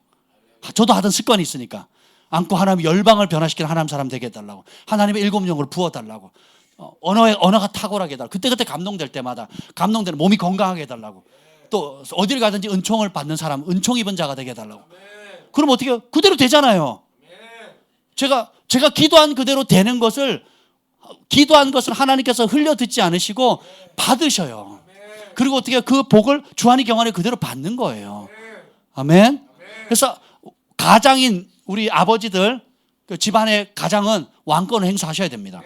저도 하던 습관이 있으니까 안고 하나님 열방을 변화시키는 하나님 사람 되게 해달라고 하나님의 일곱 영으로 부어달라고 언어가 탁월하게 해달라고 그때 감동될 때마다 감동되는 몸이 건강하게 해달라고 또 어딜 가든지 은총을 받는 사람 은총 입은 자가 되게 해달라고 그럼 어떻게 해요? 그대로 되잖아요. 제가 기도한 그대로 되는 것을 기도한 것을 하나님께서 흘려 듣지 않으시고 받으셔요. 그리고 어떻게 해요? 그 복을 주한이 경환이 그대로 받는 거예요. 아멘. 그래서 가장인 우리 아버지들 그 집안의 가장은 왕권을 행사하셔야 됩니다.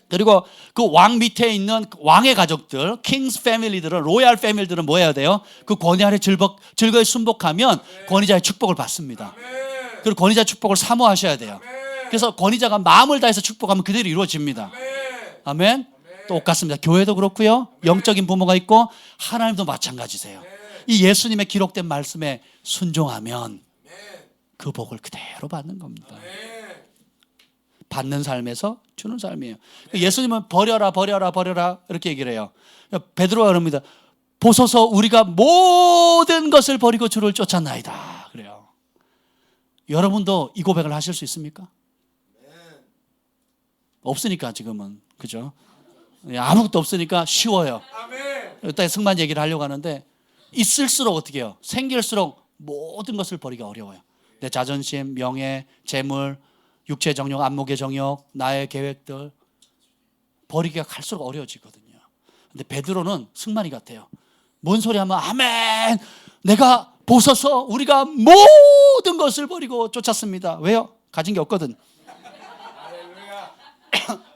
그리고 그 왕 밑에 있는 왕의 가족들, 킹스 패밀리들은, 로얄 패밀리들은 뭐 해야 돼요? 그 권위 아래 즐거이 순복하면 권위자의 축복을 받습니다. 그리고 권위자 축복을 사모하셔야 돼요. 그래서 권위자가 마음을 다해서 축복하면 그대로 이루어집니다. 아멘. 똑같습니다. 교회도 그렇고요. 영적인 부모가 있고 하나님도 마찬가지세요. 이 예수님의 기록된 말씀에 순종하면 그 복을 그대로 받는 겁니다. 받는 삶에서 주는 삶이에요. 예수님은 버려라 버려라 버려라 이렇게 얘기를 해요. 베드로가 그럽니다. 보소서 우리가 모든 것을 버리고 주를 쫓았나이다 그래요. 여러분도 이 고백을 하실 수 있습니까? 없으니까 지금은, 그죠? 아무것도 없으니까 쉬워요. 이따 승만 얘기를 하려고 하는데, 있을수록 어떻게 해요? 생길수록 모든 것을 버리기 어려워요. 내 자존심, 명예, 재물, 육체 정욕, 안목의 정욕, 나의 계획들 버리기가 갈수록 어려워지거든요. 근데 베드로는 승만이 같아요. 뭔 소리 하면 아멘, 내가 보소서 우리가 모든 것을 버리고 쫓았습니다. 왜요? 가진 게 없거든.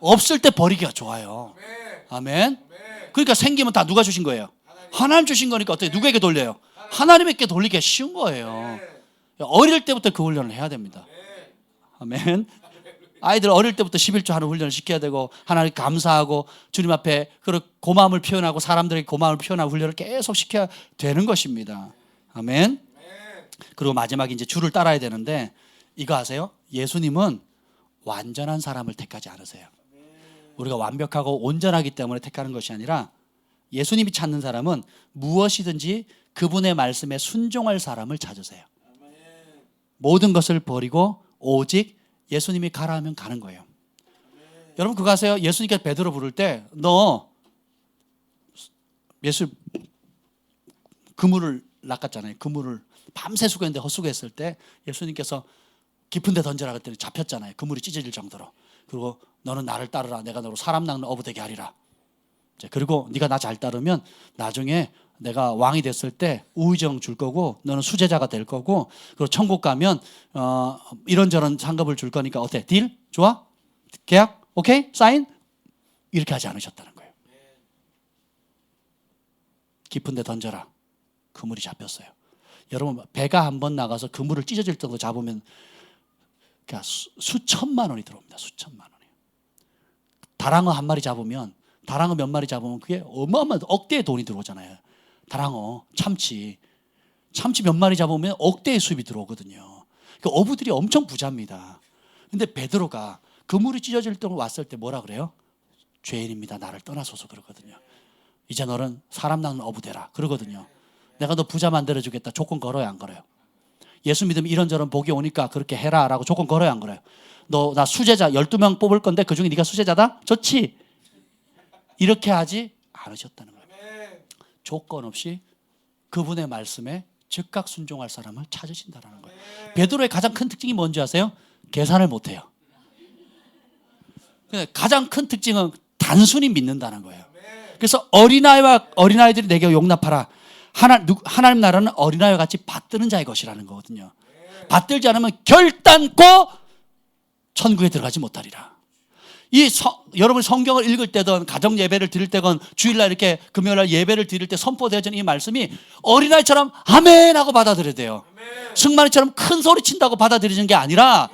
없을 때 버리기가 좋아요. 아멘. 그러니까 생기면 다 누가 주신 거예요? 하나님 주신 거니까 어떻게 누구에게 돌려요? 하나님에게 돌리기가 쉬운 거예요. 어릴 때부터 그 훈련을 해야 됩니다. 아멘. 아이들 어릴 때부터 11조 하는 훈련을 시켜야 되고, 하나님 감사하고 주님 앞에 그런 고마움을 표현하고 사람들에게 고마움을 표현하고 훈련을 계속 시켜야 되는 것입니다. 아멘. 그리고 마지막에 이제 주를 따라야 되는데, 이거 아세요? 예수님은 완전한 사람을 택하지 않으세요. 우리가 완벽하고 온전하기 때문에 택하는 것이 아니라, 예수님이 찾는 사람은 무엇이든지 그분의 말씀에 순종할 사람을 찾으세요. 모든 것을 버리고 오직 예수님이 가라 하면 가는 거예요. 여러분 그거 아세요? 예수님께서 베드로 부를 때, 너 예수 그물을 낚았잖아요. 그물을 밤새 수고했는데 헛수고했을 때 예수님께서 깊은 데 던져라 그랬더니 잡혔잖아요. 그물이 찢어질 정도로. 그리고 너는 나를 따르라. 내가 너로 사람 낚는 어부 되게 하리라. 그리고 네가 나 잘 따르면 나중에 내가 왕이 됐을 때 우의정 줄 거고, 너는 수제자가 될 거고, 그리고 천국 가면 이런저런 상급을 줄 거니까 어때? 딜? 좋아? 계약? 오케이? 사인? 이렇게 하지 않으셨다는 거예요. 깊은 데 던져라. 그물이 잡혔어요. 여러분 배가 한번 나가서 그물을 찢어질 정도 잡으면 그러니까 수천만 원이 들어옵니다. 수천만 원이. 다랑어 한 마리 잡으면, 다랑어 몇 마리 잡으면 그게 어마어마한 억대의 돈이 들어오잖아요. 다랑어, 참치 몇 마리 잡으면 억대의 수입이 들어오거든요. 그 어부들이 엄청 부자입니다. 근데 베드로가 그물이 찢어질 때 왔을 때 뭐라 그래요? 죄인입니다. 나를 떠나소서 그러거든요. 이제 너는 사람 낚는 어부 되라 그러거든요. 내가 너 부자 만들어주겠다. 조건 걸어요, 안 걸어요? 예수 믿으면 이런저런 복이 오니까 그렇게 해라 라고 조건 걸어요, 안 걸어요? 너 나 수제자 12명 뽑을 건데 그중에 네가 수제자다? 좋지? 이렇게 하지 않으셨다는 거예요. 조건 없이 그분의 말씀에 즉각 순종할 사람을 찾으신다는 거예요. 베드로의 가장 큰 특징이 뭔지 아세요? 계산을 못해요. 가장 큰 특징은 단순히 믿는다는 거예요. 그래서 어린아이들이 내게 용납하라. 하나님 나라는 어린아이와 같이 받드는 자의 것이라는 거거든요. 받들지 않으면 결단코 천국에 들어가지 못하리라. 여러분 성경을 읽을 때든 가정 예배를 드릴 때건 주일날 이렇게 금요일날 예배를 드릴 때 선포되어지는 이 말씀이 어린아이처럼 아멘 하고 받아들여야 돼요. 승만이처럼 큰 소리 친다고 받아들이는 게 아니라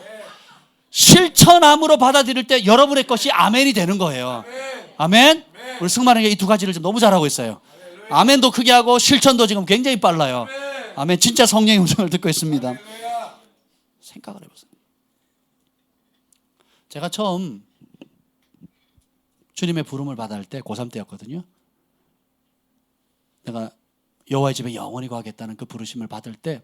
실천함으로 받아들일 때 여러분의 것이 아멘이 되는 거예요. 아멘. 우리 승만에게 이 두 가지를 좀 너무 잘하고 있어요. 아멘도 크게 하고 실천도 지금 굉장히 빨라요. 아멘. 진짜 성령의 음성을 듣고 있습니다. 생각을 해보세요. 제가 처음 주님의 부름을 받을 때 고3 때였거든요. 내가 여호와의 집에 영원히 거하겠다는 그 부르심을 받을 때,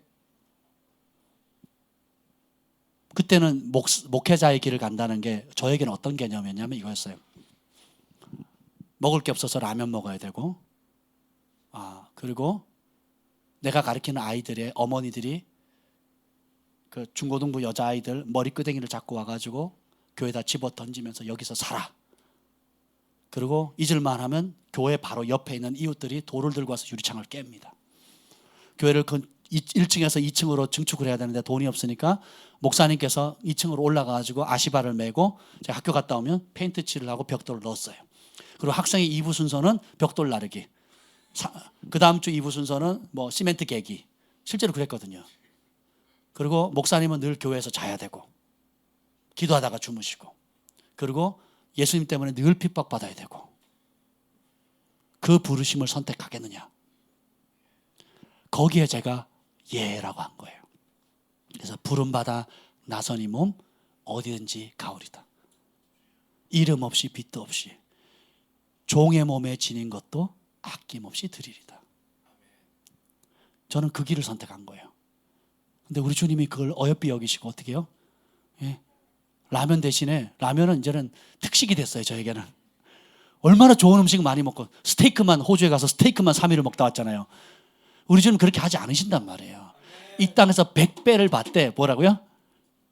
그때는 목회자의 길을 간다는 게 저에게는 어떤 개념이었냐면 이거였어요. 먹을 게 없어서 라면 먹어야 되고, 그리고 내가 가르치는 아이들의 어머니들이 그 중고등부 여자아이들 머리끄댕이를 잡고 와가지고 교회에다 집어 던지면서 여기서 살아. 그리고 잊을만 하면 교회 바로 옆에 있는 이웃들이 돌을 들고 와서 유리창을 깹니다. 교회를 1층에서 2층으로 증축을 해야 되는데 돈이 없으니까 목사님께서 2층으로 올라가가지고 아시바를 메고 제가 학교 갔다 오면 페인트 칠을 하고 벽돌을 넣었어요. 그리고 학생의 2부 순서는 벽돌 나르기. 그 다음 주 2부 순서는 뭐 시멘트 깨기. 실제로 그랬거든요. 그리고 목사님은 늘 교회에서 자야 되고 기도하다가 주무시고 그리고 예수님 때문에 늘 핍박받아야 되고 그 부르심을 선택하겠느냐. 거기에 제가 예라고 한 거예요. 그래서 부름받아 나선이 몸 어디든지 가오리다. 이름 없이 빚도 없이 종의 몸에 지닌 것도 아낌없이 드리리다. 저는 그 길을 선택한 거예요. 근데 우리 주님이 그걸 어여삐 여기시고 어떻게 해요? 예. 라면 대신에 라면은 이제는 특식이 됐어요. 저에게는. 얼마나 좋은 음식 많이 먹고 스테이크만 호주에 가서 스테이크만 3일을 먹다 왔잖아요. 우리 주님 그렇게 하지 않으신단 말이에요. 이 땅에서 100배를 받되 뭐라고요?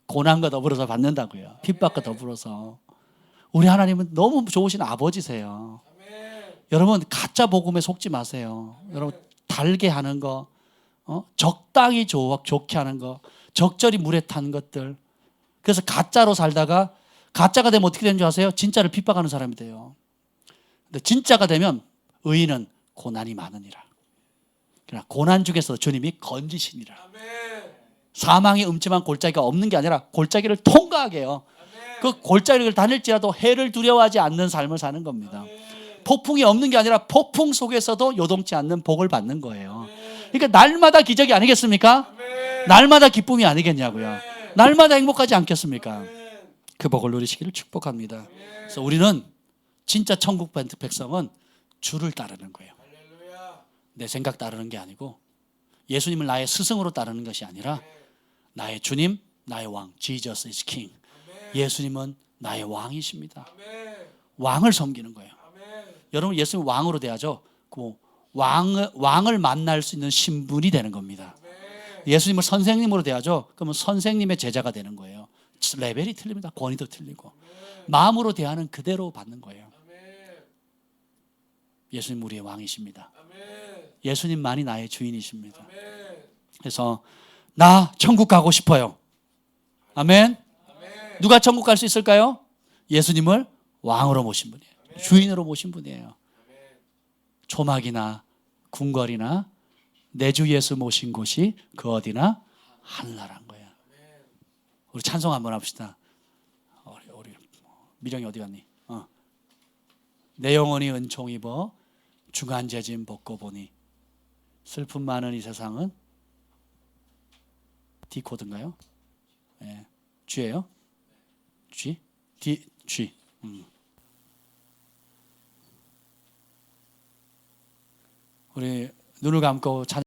고난과 더불어서 받는다고요. 핍박과 더불어서. 우리 하나님은 너무 좋으신 아버지세요. 여러분 가짜 복음에 속지 마세요. 여러분 달게 하는 거, 적당히 좋게 하는 거, 적절히 물에 탄 것들. 그래서 가짜로 살다가 가짜가 되면 어떻게 되는 줄 아세요? 진짜를 핍박하는 사람이 돼요. 근데 진짜가 되면 의인은 고난이 많으니라. 그러나 고난 중에서 주님이 건지시니라. 사망의 음침한 골짜기가 없는 게 아니라 골짜기를 통과하게 해요. 그 골짜기를 다닐지라도 해를 두려워하지 않는 삶을 사는 겁니다. 폭풍이 없는 게 아니라 폭풍 속에서도 요동치 않는 복을 받는 거예요. 그러니까 날마다 기적이 아니겠습니까? 날마다 기쁨이 아니겠냐고요. 날마다 행복하지 않겠습니까? 그 복을 누리시기를 축복합니다. 그래서 우리는 진짜 천국 백성은 주를 따르는 거예요. 내 생각 따르는 게 아니고 예수님을 나의 스승으로 따르는 것이 아니라 나의 주님, 나의 왕, Jesus is King. 예수님은 나의 왕이십니다. 왕을 섬기는 거예요. 여러분 예수님 왕으로 돼야죠. 그 왕을 만날 수 있는 신분이 되는 겁니다. 예수님을 선생님으로 돼야죠. 그러면 선생님의 제자가 되는 거예요. 레벨이 틀립니다. 권위도 틀리고 마음으로 대하는 그대로 받는 거예요. 예수님 우리의 왕이십니다. 예수님만이 나의 주인이십니다. 그래서 나 천국 가고 싶어요. 아멘. 누가 천국 갈 수 있을까요? 예수님을 왕으로 모신 분이에요. 주인으로 모신 분이에요. 초막이나 궁궐이나 내 주 예수 모신 곳이 그 어디나 하늘나라인 거예요. 우리 찬송 한번 합시다. 우리 미령이 어디 갔니? 내 영혼이 은총 입어 중한 재짐 벗고 보니 슬픔 많은 이 세상은 D 코드인가요? 네. G예요? G? D, G. 우리 눈을 감고 찬